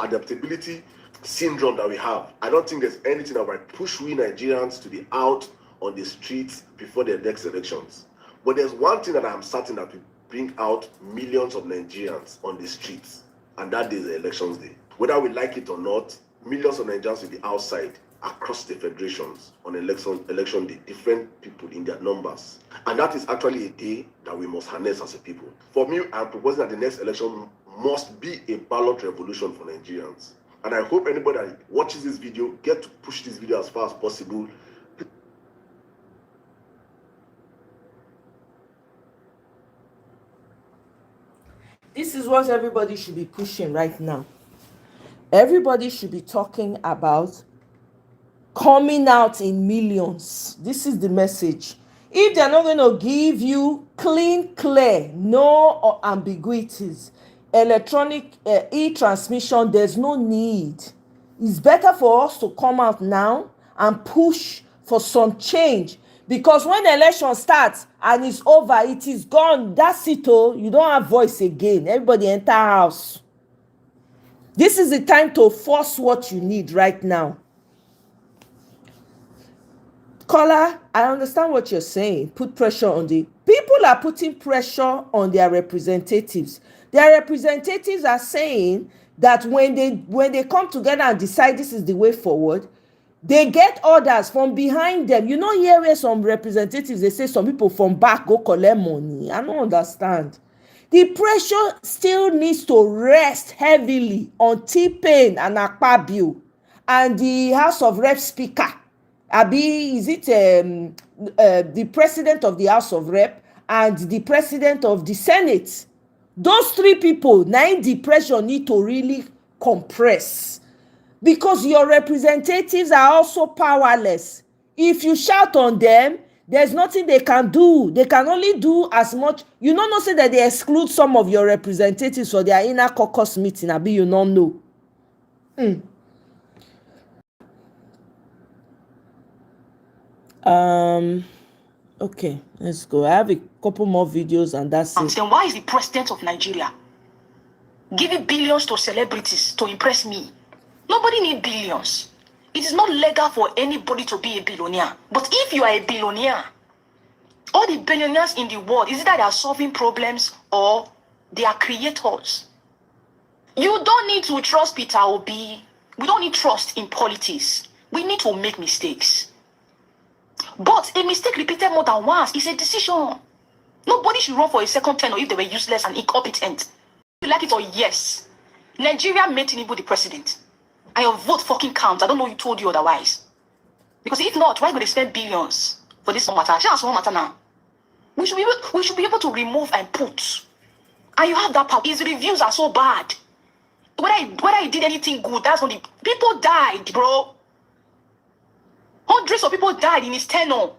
adaptability syndrome that we have, I don't think there's anything that might push we Nigerians to be out on the streets before the next elections. But there's one thing that I'm certain that will bring out millions of Nigerians on the streets, and that is the elections day. Whether we like it or not, millions of Nigerians will be outside across the federations on election day, different people in their numbers. And that is actually a day that we must harness as a people. For me, I'm proposing that the next election must be a ballot revolution for Nigerians. And I hope anybody that watches this video get to push this video as far as possible. This is what everybody should be pushing right now. Everybody should be talking about coming out in millions. This is the message. If they're not going to give you clean, clear, no ambiguities, electronic e-transmission, there's no need. It's better for us to come out now and push for some change, because when the election starts and it's over, it is gone. That's it. Oh, you don't have voice again. Everybody enter house. This is the time to force what you need right now. Caller, I understand what you're saying. Put pressure on the people. Are putting pressure on their representatives. Their representatives are saying that when they come together and decide this is the way forward, they get orders from behind them. You know, here where some representatives, they say some people from back go collect money. I don't understand. The pressure still needs to rest heavily on T-Pain and Akpabio and the House of Rep Speaker. Abi, is it the president of the House of Rep and the president of the Senate? Those three people, now the pressure need to really compress, because your representatives are also powerless. If you shout on them, there's nothing they can do. They can only do as much. You don't know, say that they exclude some of your representatives for their inner caucus meeting. Abi, you don't know. Okay, let's go. I have a couple more videos and that's it. Then why is the president of Nigeria giving billions to celebrities to impress me? Nobody needs billions. It is not legal for anybody to be a billionaire. But if you are a billionaire, all the billionaires in the world, is it that they are solving problems or they are creators? You don't need to trust Peter Obi. We don't need trust in politics. We need to make mistakes. But a mistake repeated more than once is a decision. Nobody should run for a second term if they were useless and incompetent. You like it or yes, Nigeria made Tinubu the president. And your vote fucking counts. I don't know who told you otherwise. Because if not, why would they spend billions for this matter? Just one matter now. We should be able to remove and put. And you have that power. His reviews are so bad. Whether he did anything good, that's not the... People died, bro. Hundreds of people died in his tenure.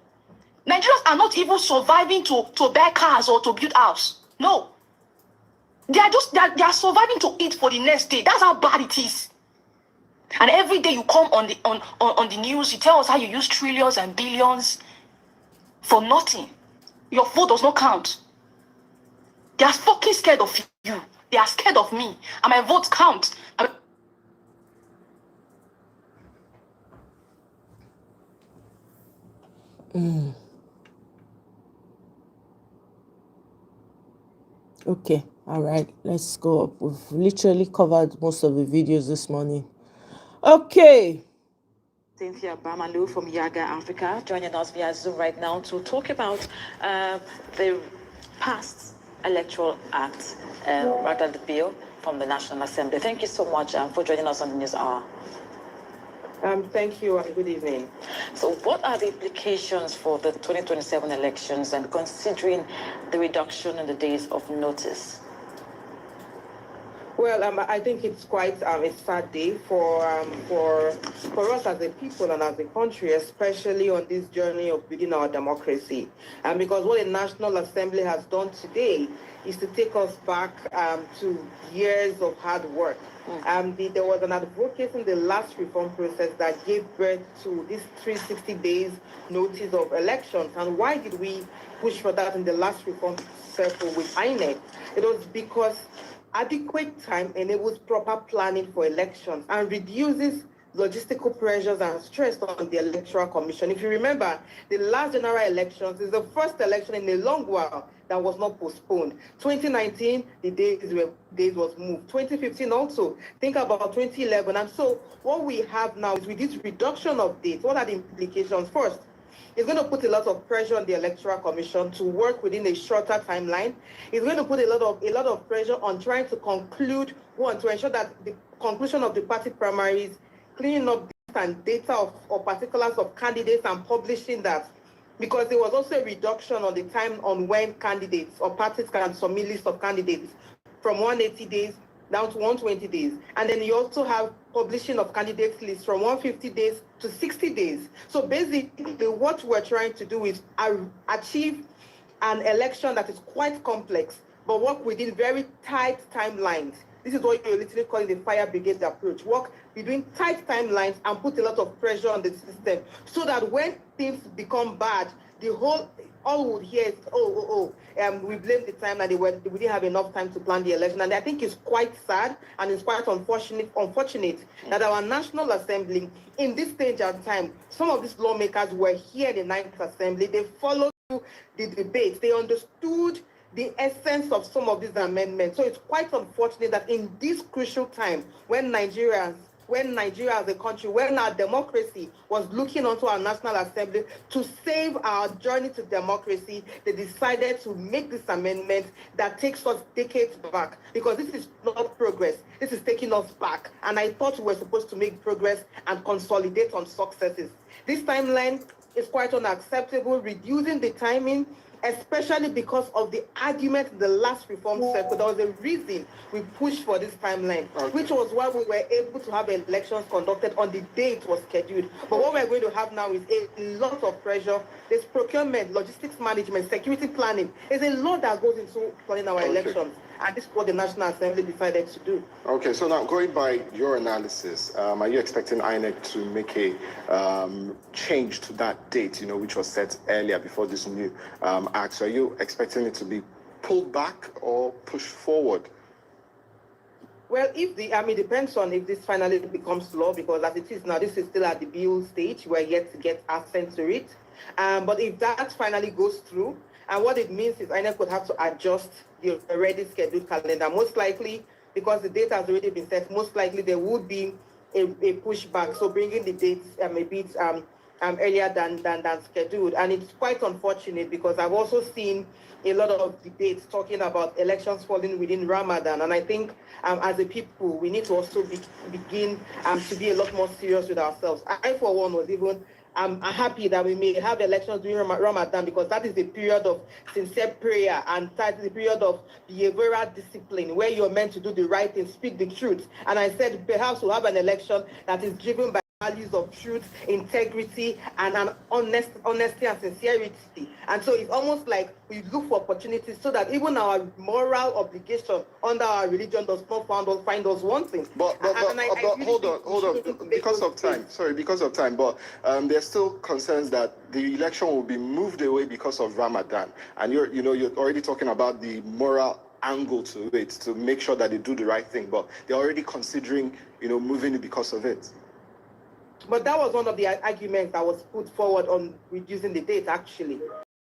Nigerians are not even surviving to buy cars or to build house. No. They are surviving to eat for the next day. That's how bad it is. And every day you come on the news, you tell us how you use trillions and billions for nothing. Your vote does not count. They are fucking scared of you. They are scared of me. And my vote counts. Okay, all right, let's go up. We've literally covered most of the videos this morning. Okay. Cynthia Bamalu from Yaga Africa joining us via Zoom right now to talk about the past electoral act, rather the bill from the National Assembly. Thank you so much for joining us on the News Hour. Thank you and good evening. So what are the implications for the 2027 elections and considering the reduction in the days of notice? Well, I think it's quite a sad day for us as a people and as a country, especially on this journey of building our democracy. Because what the National Assembly has done today is to take us back to years of hard work. There was an advocacy in the last reform process that gave birth to this 360 days notice of elections. And why did we push for that in the last reform circle with INEC? It was because adequate time enables proper planning for elections and reduces logistical pressures and stress on the Electoral Commission. If you remember, the last general elections is the first election in a long while that was not postponed. 2019, the days was moved. 2015 also. Think about 2011. And so what we have now is with this reduction of dates, what are the implications? First, it's going to put a lot of pressure on the Electoral Commission to work within a shorter timeline. It's going to put a lot of pressure on trying to conclude, to ensure that the conclusion of the party primaries, cleaning up and data or particulars of candidates and publishing that. Because there was also a reduction on the time on when candidates or parties can submit lists of candidates from 180 days down to 120 days. And then you also have publishing of candidates lists from 150 days to 60 days. So basically what we're trying to do is achieve an election that is quite complex, but work within very tight timelines. This is what you're literally calling the fire brigade approach. Work between tight timelines and put a lot of pressure on the system so that when things become bad, all we would hear is, we blame the time that we didn't have enough time to plan the election. And I think it's quite sad and it's quite unfortunate that our National Assembly, in this stage of time, some of these lawmakers were here in the Ninth Assembly. They followed the debate. They understood the essence of some of these amendments. So it's quite unfortunate that in this crucial time, when Nigeria as a country, when our democracy was looking onto our National Assembly to save our journey to democracy, they decided to make this amendment that takes us decades back, because this is not progress. This is taking us back. And I thought we were supposed to make progress and consolidate on successes. This timeline is quite unacceptable, reducing the timing, especially because of the argument in the last reform circle. There was a reason we pushed for this timeline, which was why we were able to have elections conducted on the day it was scheduled. But what we're going to have now is a lot of pressure. There's procurement, logistics management, security planning. There's a lot that goes into planning our elections. And this is what the National Assembly decided to do. Okay, so now going by your analysis, are you expecting INEC to make a change to that date, which was set earlier before this new act? So are you expecting it to be pulled back or pushed forward? Well, it depends on if this finally becomes law, because as it is now, this is still at the bill stage. We're yet to get assent to it. But if that finally goes through, and what it means is INEC would have to adjust the already scheduled calendar. Most likely, because the date has already been set, most likely there would be a pushback. So bringing the dates a bit earlier than scheduled. And it's quite unfortunate, because I've also seen a lot of debates talking about elections falling within Ramadan. And I think as a people, we need to also begin to be a lot more serious with ourselves. I, for one, was even I'm happy that we may have elections during Ramadan, because that is the period of sincere prayer, and that is the period of behavioral discipline, where you're meant to do the right thing, speak the truth. And I said perhaps we'll have an election that is driven by values of truth, integrity, and an honesty and sincerity. And so it's almost like we look for opportunities so that even our moral obligation under our religion does not find us wanting. But hold on, because of time. But there's still concerns that the election will be moved away because of Ramadan, and you're already talking about the moral angle to it, to make sure that they do the right thing. But they're already considering, moving it because of it. But that was one of the arguments that was put forward on reducing the date, actually.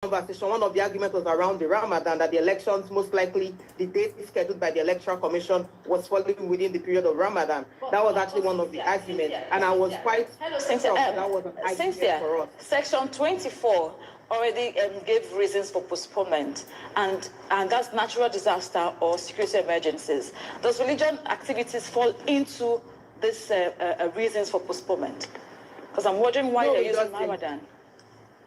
conversation, one of the arguments was around the Ramadan, that the elections, most likely, the date scheduled by the Electoral Commission was falling within the period of Ramadan. That was actually one of the arguments. And I was quite Cynthia, shocked that was an argument for us. Section 24 already gave reasons for postponement, and that's natural disaster or security emergencies. Does religion activities fall into this reasons for postponement? Because I'm wondering why they're using Ramadan.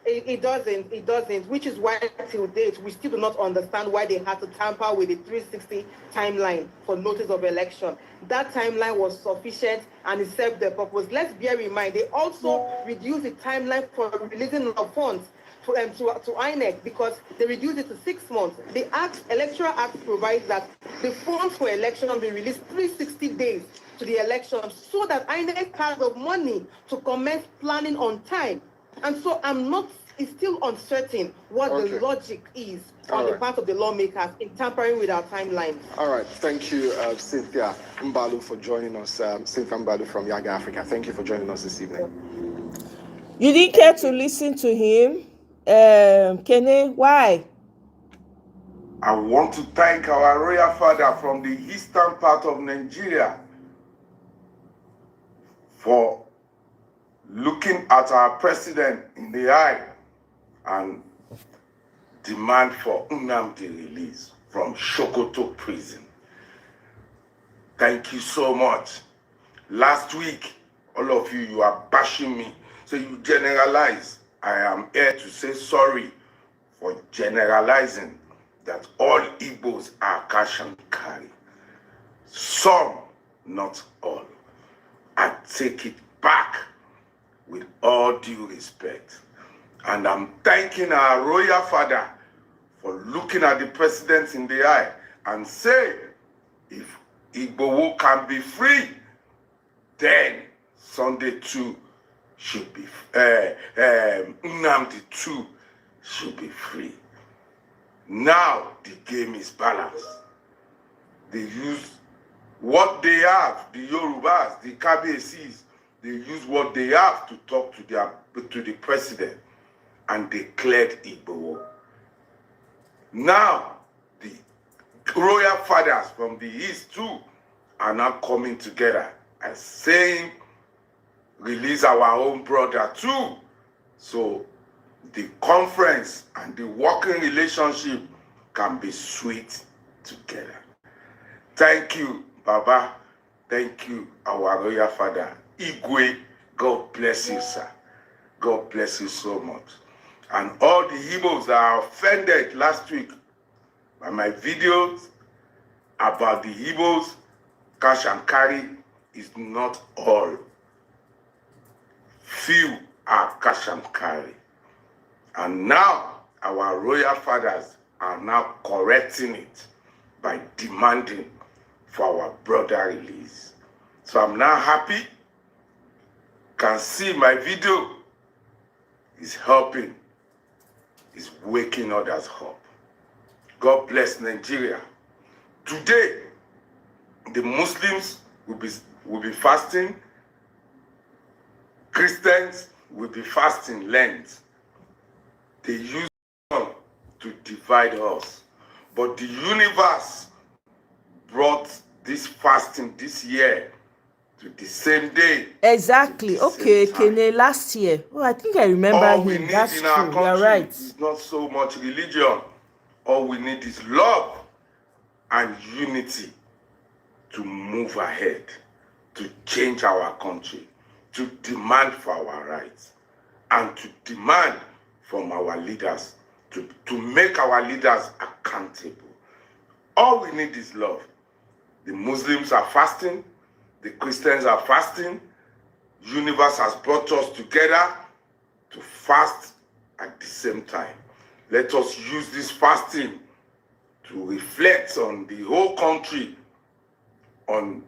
It doesn't, which is why till date we still do not understand why they had to tamper with the 360 timeline for notice of election. That timeline was sufficient and it served their purpose. Let's bear in mind, they also reduced the timeline for releasing of funds to INEC because they reduced it to 6 months. The Electoral Act provides that the funds for election will be released 360 days to the election so that INEC has the money to commence planning on time. And so it's still uncertain what the logic is on the part of the lawmakers in tampering with our timeline. All right. Thank you, Cynthia Mbalu, for joining us. Cynthia Mbalu from Yaga Africa. Thank you for joining us this evening. You didn't care to listen to him? Kene, why? I want to thank our royal father from the eastern part of Nigeria for looking at our president in the eye and demand for Nnamdi release from Sokoto prison. Thank you so much. Last week, all of you are bashing me, so you generalize. I am here to say sorry for generalizing that all Igbos are cash and carry. Some, not all. I take it back with all due respect. And I'm thanking our royal father for looking at the president in the eye and saying, if Igbowo can be free, then Sunday too should be, Nnamdi too should be free. Now the game is balanced. They use what they have, the Yorubas, the Kabesis, they use what they have to talk to the president, and they cleared Igbowo. Now, the royal fathers from the east too are now coming together and saying, release our own brother too. So the conference and the working relationship can be sweet together. Thank you, Baba. Thank you, our royal father. Igwe, God bless you, sir. God bless you so much. And all the Igbos that are offended last week by my videos about the Igbos, cash and carry is not all. Few are cash and carry. And now our royal fathers are now correcting it by demanding for our brother release. So I'm now happy. Can see my video is helping, is waking others up. God bless Nigeria. Today, the Muslims will be fasting. Christians will be fasting Lent. They use it to divide us. But the universe brought this fasting this year to the same day. Exactly. Okay, Kene, last year. Oh, I think I remember all him. we need That's in true. our You're country right. is not so much religion. All we need is love and unity to move ahead, to change our country, to demand for our rights, and to demand from our leaders, to make our leaders accountable. All we need is love. The Muslims are fasting, the Christians are fasting. Universe has brought us together to fast at the same time. Let us use this fasting to reflect on the whole country, on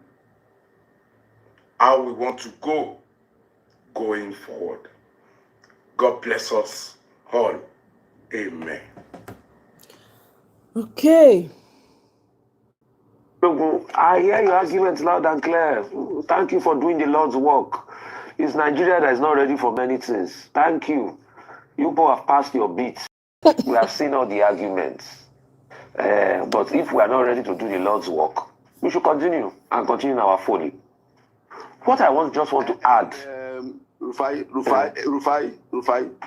how we want to go going forward. God bless us all. Amen. Okay. I hear your arguments loud and clear. Thank you for doing the Lord's work. It's Nigeria that is not ready for many things. Thank you. You both have passed your beats. We have seen all the arguments. But if we are not ready to do the Lord's work, we should continue our folly. What I just want to add. Rufai,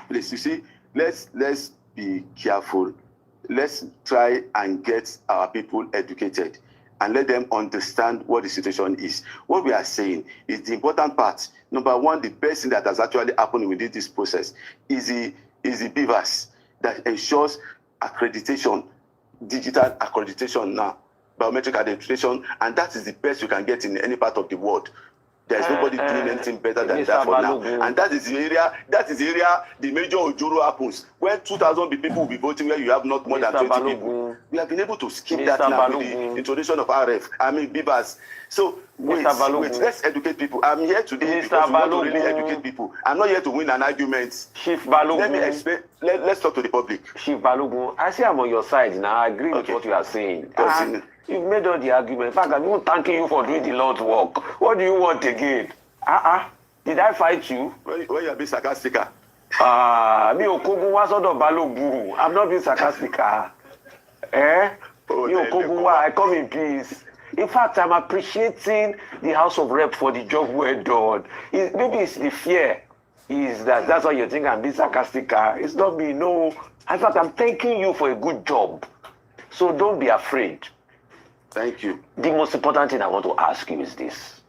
please, you see, let's be careful. Let's try and get our people educated and let them understand what the situation is. What we are saying is the important part. Number one, the best thing that has actually happened within this process is the BVAS that ensures accreditation, digital accreditation now, biometric identification, and that is the best you can get in any part of the world. There's nobody doing anything better than that for now. And that is the area the major Ojoro happens. When 2,000 people will be voting where you have not more than 20 people. We have been able to skip that now with the introduction of BIVAS. So wait, let's educate people. I'm here today because we want to really educate people. I'm not here to win an argument. Chief Balogun. Let me explain. Let's talk to the public. Chief Balogun, I say I'm on your side now. I agree with what you are saying. You've made all the argument. In fact, I'm even thanking you for doing the Lord's work. What do you want again? Did I fight you? When you are being sarcastic. Me Okogun was sort of Balogun. I'm not being sarcastic. Me Okogun, I come in peace. In fact, I'm appreciating the House of Rep for the job well done. Maybe it's the fear. That's why you think I'm being sarcastic. It's not me, no. In fact, I'm thanking you for a good job. So don't be afraid. Thank you. The most important thing I want to ask you is this.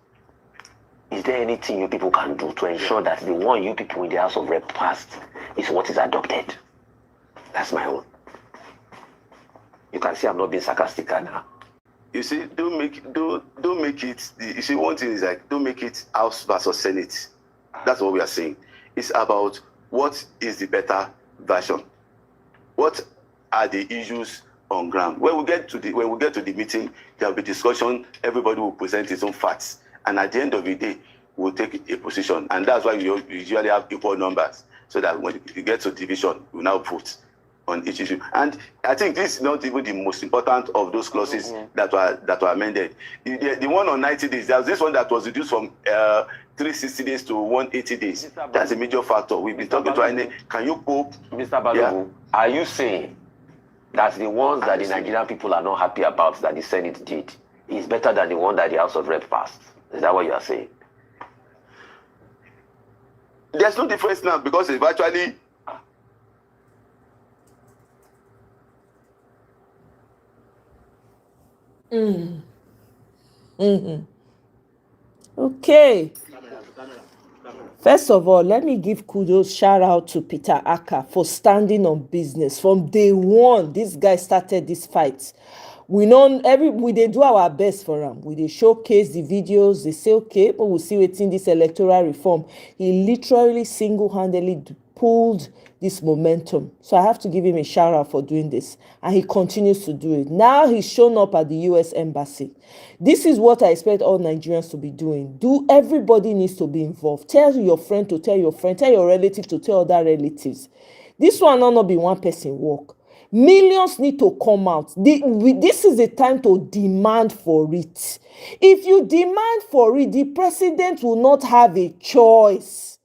Is there anything you people can do to ensure that the one you people in the House of Rep passed is what is adopted? That's my own. You can see I'm not being sarcastic now. You see, don't make it. You see, one thing is like, don't make it House versus Senate. That's what we are saying. It's about what is the better version. What are the issues on ground? When we get to the meeting, there will be discussion. Everybody will present his own facts, and at the end of the day, we'll take a position. And that's why we usually have equal numbers, so that when you get to division, we now vote on each issue. And I think this is not even the most important of those clauses that were amended. The one on 90 days, there was this one that was reduced from 360 days to 180 days. That's a major factor. We've been talking to INEC. Can you cope? Mr. Balogun, are you saying that the ones that the Nigerian people are not happy about that the Senate did is better than the one that the House of Rep passed? Is that what you are saying? There's no difference now because they've actually... Okay. First of all, let me give kudos, shout out to Peter Aka for standing on business. From day one, this guy started this fight. We dey do our best for him. We dey showcase the videos. They say, okay, but we'll see what's in this electoral reform. He literally single-handedly pulled this momentum. So I have to give him a shout out for doing this. And he continues to do it. Now he's shown up at the US Embassy. This is what I expect all Nigerians to be doing. Everybody needs to be involved. Tell your friend to tell your friend. Tell your relative to tell other relatives. This one will not be one person work. Millions need to come out. This is the time to demand for it. If you demand for it, the president will not have a choice.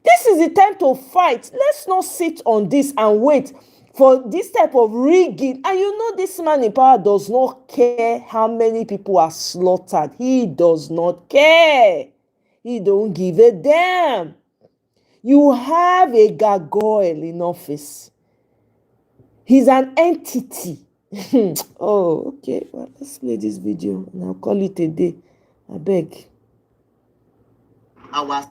This is the time to fight. Let's not sit on this and wait for this type of rigging. And you know this man in power does not care how many people are slaughtered. He does not care. He don't give a damn. You have a gargoyle in office. He's an entity. Oh, okay. Well, let's play this video and I'll call it a day. I beg. Our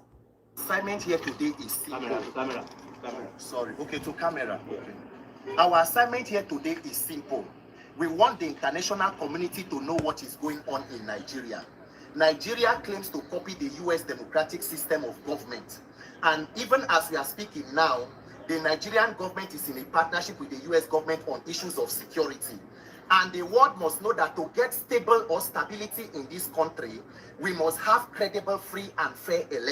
assignment here today is simple. Camera. Sorry. Okay, to camera. Okay. Our assignment here today is simple. We want the international community to know what is going on in Nigeria. Nigeria claims to copy the US democratic system of government. And even as we are speaking now, the Nigerian government is in a partnership with the US government on issues of security. And the world must know that to get stable or stability in this country, we must have credible, free, and fair elections.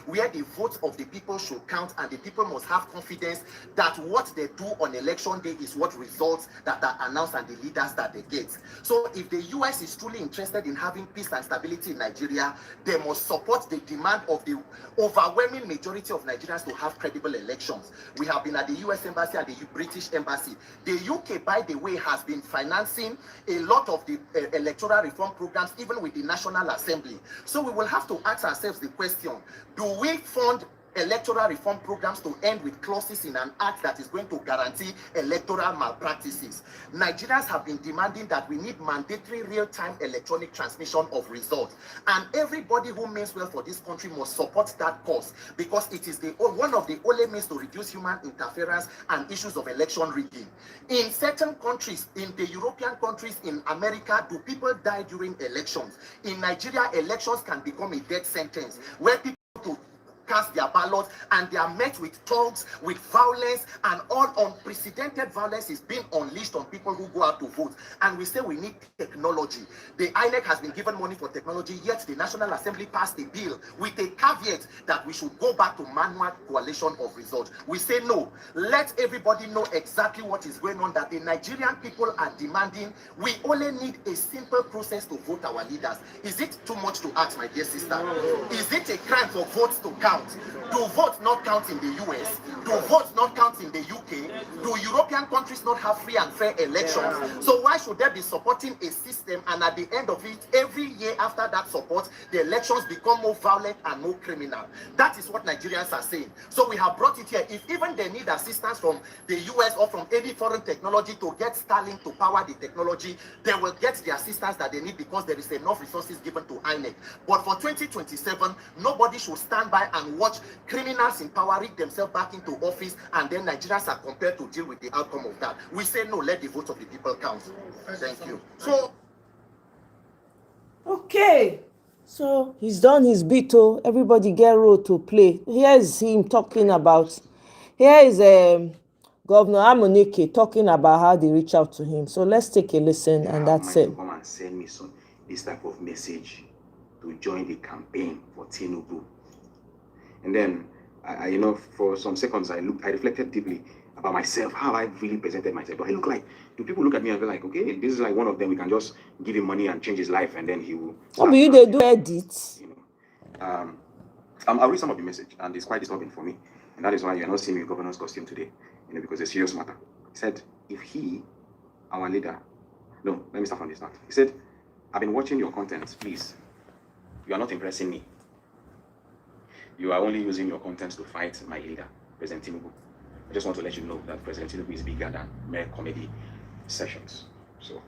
where the vote of the people should count, and the people must have confidence that what they do on election day is what results that are announced and the leaders that they get. So if the US is truly interested in having peace and stability in Nigeria, they must support the demand of the overwhelming majority of Nigerians to have credible elections. We have been at the US Embassy and the British Embassy. The UK, by the way, has been financing a lot of the electoral reform programs, even with the National Assembly. So we will have to ask ourselves the question, do we fund electoral reform programs to end with clauses in an act that is going to guarantee electoral malpractices? Nigerians have been demanding that we need mandatory real-time electronic transmission of results, and everybody who means well for this country must support that cause, because it is one of the only means to reduce human interference and issues of election rigging. In certain countries, in the European countries, in America, do people die during elections? In Nigeria, elections can become a death sentence, where people to cast their ballots and they are met with thugs, with violence, and all unprecedented violence is being unleashed on people who go out to vote. And we say we need technology. The INEC has been given money for technology, yet the National Assembly passed a bill with a caveat that we should go back to manual collation of results. We say no. Let everybody know exactly what is going on, that the Nigerian people are demanding. We only need a simple process to vote our leaders. Is it too much to ask, my dear sister? Is it a crime for votes to count? Do votes not count in the US? Do votes not count in the UK? Do European countries not have free and fair elections? So why should they be supporting a system, and at the end of it, every year after that support, the elections become more violent and more criminal? That is what Nigerians are saying. So we have brought it here. If even they need assistance from the US or from any foreign technology to get Starlink to power the technology, they will get the assistance that they need, because there is enough resources given to INEC. But for 2027, nobody should stand by and watch criminals in power rig themselves back into office, and then Nigerians are compelled to deal with the outcome of that. We say no, let the vote of the people count. Thank you. So, okay, so he's done his bit. Oh, everybody get role to play. Here is him talking about. Here is Governor Amunike talking about how they reach out to him. So let's take a listen, and that's it. Come and send me this type of message to join the campaign for Tinubu. And then, I for some seconds, I reflected deeply about myself. How I really presented myself. Do I look like? Do people look at me and be like, okay, this is like one of them. We can just give him money and change his life, and then he will. What do you they do edits? I'll read some of the message, and it's quite disturbing for me, and that is why you're not seeing me in governor's costume today. Because it's a serious matter. He said, if he, our leader, no, let me start from this now. He said, I've been watching your content. Please, you are not impressing me. You are only using your content to fight my leader, President Tinubu. I just want to let you know that President Tinubu is bigger than mere comedy sessions. So,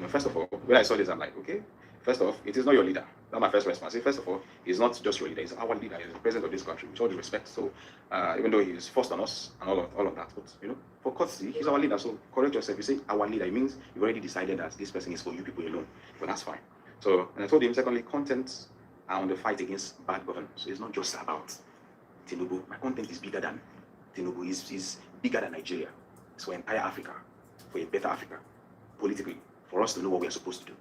first of all, when I saw this, I'm like, okay, first off, it is not your leader. That's my first response. First of all, he's not just your leader, he's our leader, he's the president of this country, with all due respect. So, even though he's forced on us and all of that, but, for courtesy, he's our leader. So, correct yourself. You say our leader, it means you've already decided that this person is for you people alone. But that's fine. So, and I told him, secondly, content are on the fight against bad governance. So it's not just about Tinubu. My content is bigger than Tinubu. Is bigger than Nigeria. It's for entire Africa, for a better Africa, politically, for us to know what we are supposed to do.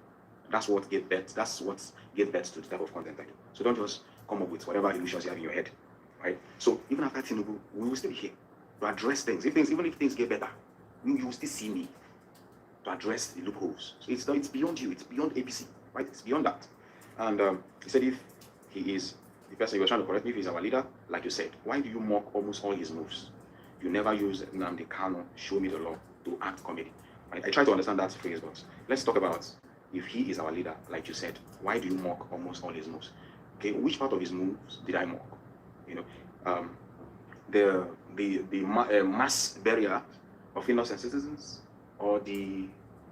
That's what gave birth. That's what gave birth to the type of content I do. So don't just come up with whatever illusions you have in your head, right? So even after Tinubu, we will still be here to address things. Even if things get better, you will still see me to address the loopholes. So it's beyond you. It's beyond APC, right? It's beyond that. And he said, if he is the person you were trying to correct me, if he's our leader, like you said, why do you mock almost all his moves? You never use Nnamdi Kanu, show me the law, to act comedy. Right? I try to understand that phrase, but let's talk about, if he is our leader, like you said, why do you mock almost all his moves? Okay, which part of his moves did I mock? The mass barrier of innocent citizens, or the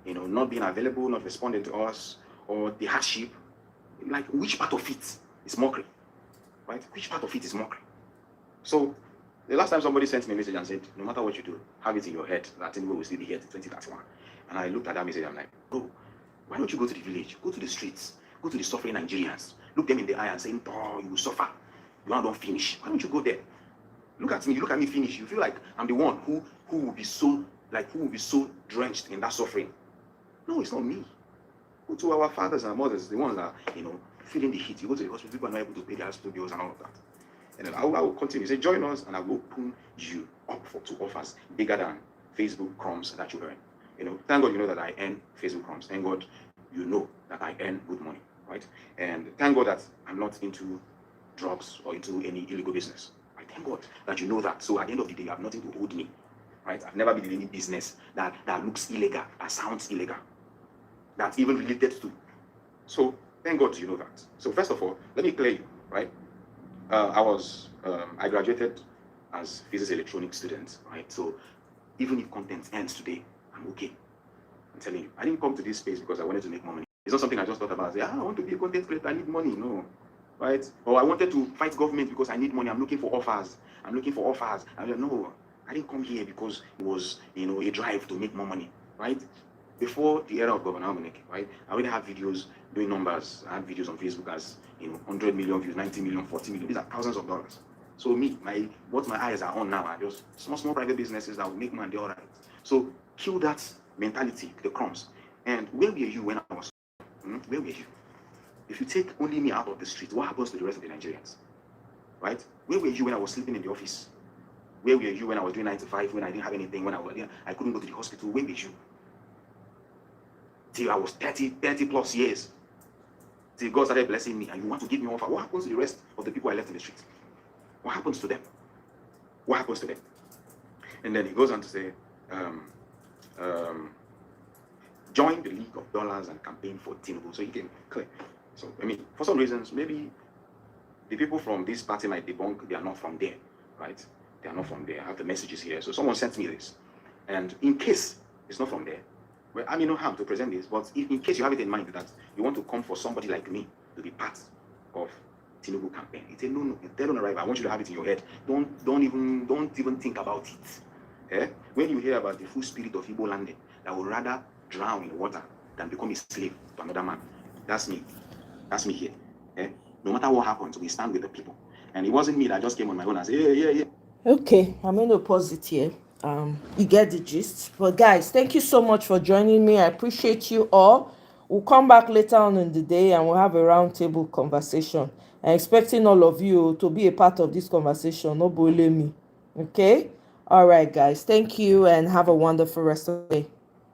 not being available, not responding to us, or the hardship. Like, which part of it is mockery, right? Which part of it is mockery? So, the last time somebody sent me a message and said, no matter what you do, have it in your head that Tinubu will still be here till 2031. And I looked at that message and I'm like, bro, why don't you go to the village, go to the streets, go to the suffering Nigerians, look them in the eye and say, oh, you will suffer, you don't finish. Why don't you go there? Look at me, you look at me finish. You feel like I'm the one who will be so drenched in that suffering. No, it's not me. Go to our fathers and mothers, the ones that, feeling the heat. You go to the hospital, people are not able to pay their hospital bills and all of that. And then I will continue. Say, join us, and I will open you up to offers bigger than Facebook crumbs that you earn. Thank God you know that I earn Facebook crumbs. Thank God you know that I earn good money, right? And thank God that I'm not into drugs or into any illegal business. I thank God that you know that. So at the end of the day, you have nothing to hold me, right? I've never been in any business that looks illegal, that sounds illegal, that's even related to. So thank God you know that. So first of all, let me clear you, right? I graduated as physics electronics student, right? So even if content ends today, I'm okay. I'm telling you, I didn't come to this space because I wanted to make more money. It's not something I just thought about. Say, I want to be a content creator, I need money. No, right? Or I wanted to fight government because I need money. I'm looking for offers. No, I didn't come here because it was, a drive to make more money, right? Before the era of Governor Omoye, right? I already have videos doing numbers. I have videos on Facebook as 100 million views, 90 million, 40 million. These are thousands of dollars. So what my eyes are on now are just small private businesses that will make money all right. So kill that mentality, the crumbs. And where were you when I was? Where were you? If you take only me out of the street, what happens to the rest of the Nigerians? Right? Where were you when I was sleeping in the office? Where were you when I was doing 9 to 5, when I didn't have anything, when I couldn't go to the hospital? Where were you? Till I was 30 plus years. Till God started blessing me, and you want to give me offer. What happens to the rest of the people I left in the street? What happens to them? What happens to them? And then he goes on to say, join the League of Dollars and campaign for Tinubu. So he came clear. So, for some reasons, maybe the people from this party might debunk they are not from there, right? They are not from there. I have the messages here. So someone sent me this. And in case it's not from there, well, I mean, no harm to present this, but if in case you have it in mind that you want to come for somebody like me to be part of Tinubu campaign, it's a no. They don't arrive. I want you to have it in your head. Don't even think about it. Eh? When you hear about the full spirit of Igbo landing, that would rather drown in water than become a slave to another man. That's me. That's me here. Eh? No matter what happens, we stand with the people. And it wasn't me that just came on my own and said, yeah. Okay, I'm going to pause it here. You get the gist. But guys, thank you so much for joining me. I appreciate you all. We'll come back later on in the day and we'll have a roundtable conversation. I'm expecting all of you to be a part of this conversation. No bully me. Okay? All right, guys. Thank you and have a wonderful rest of the day.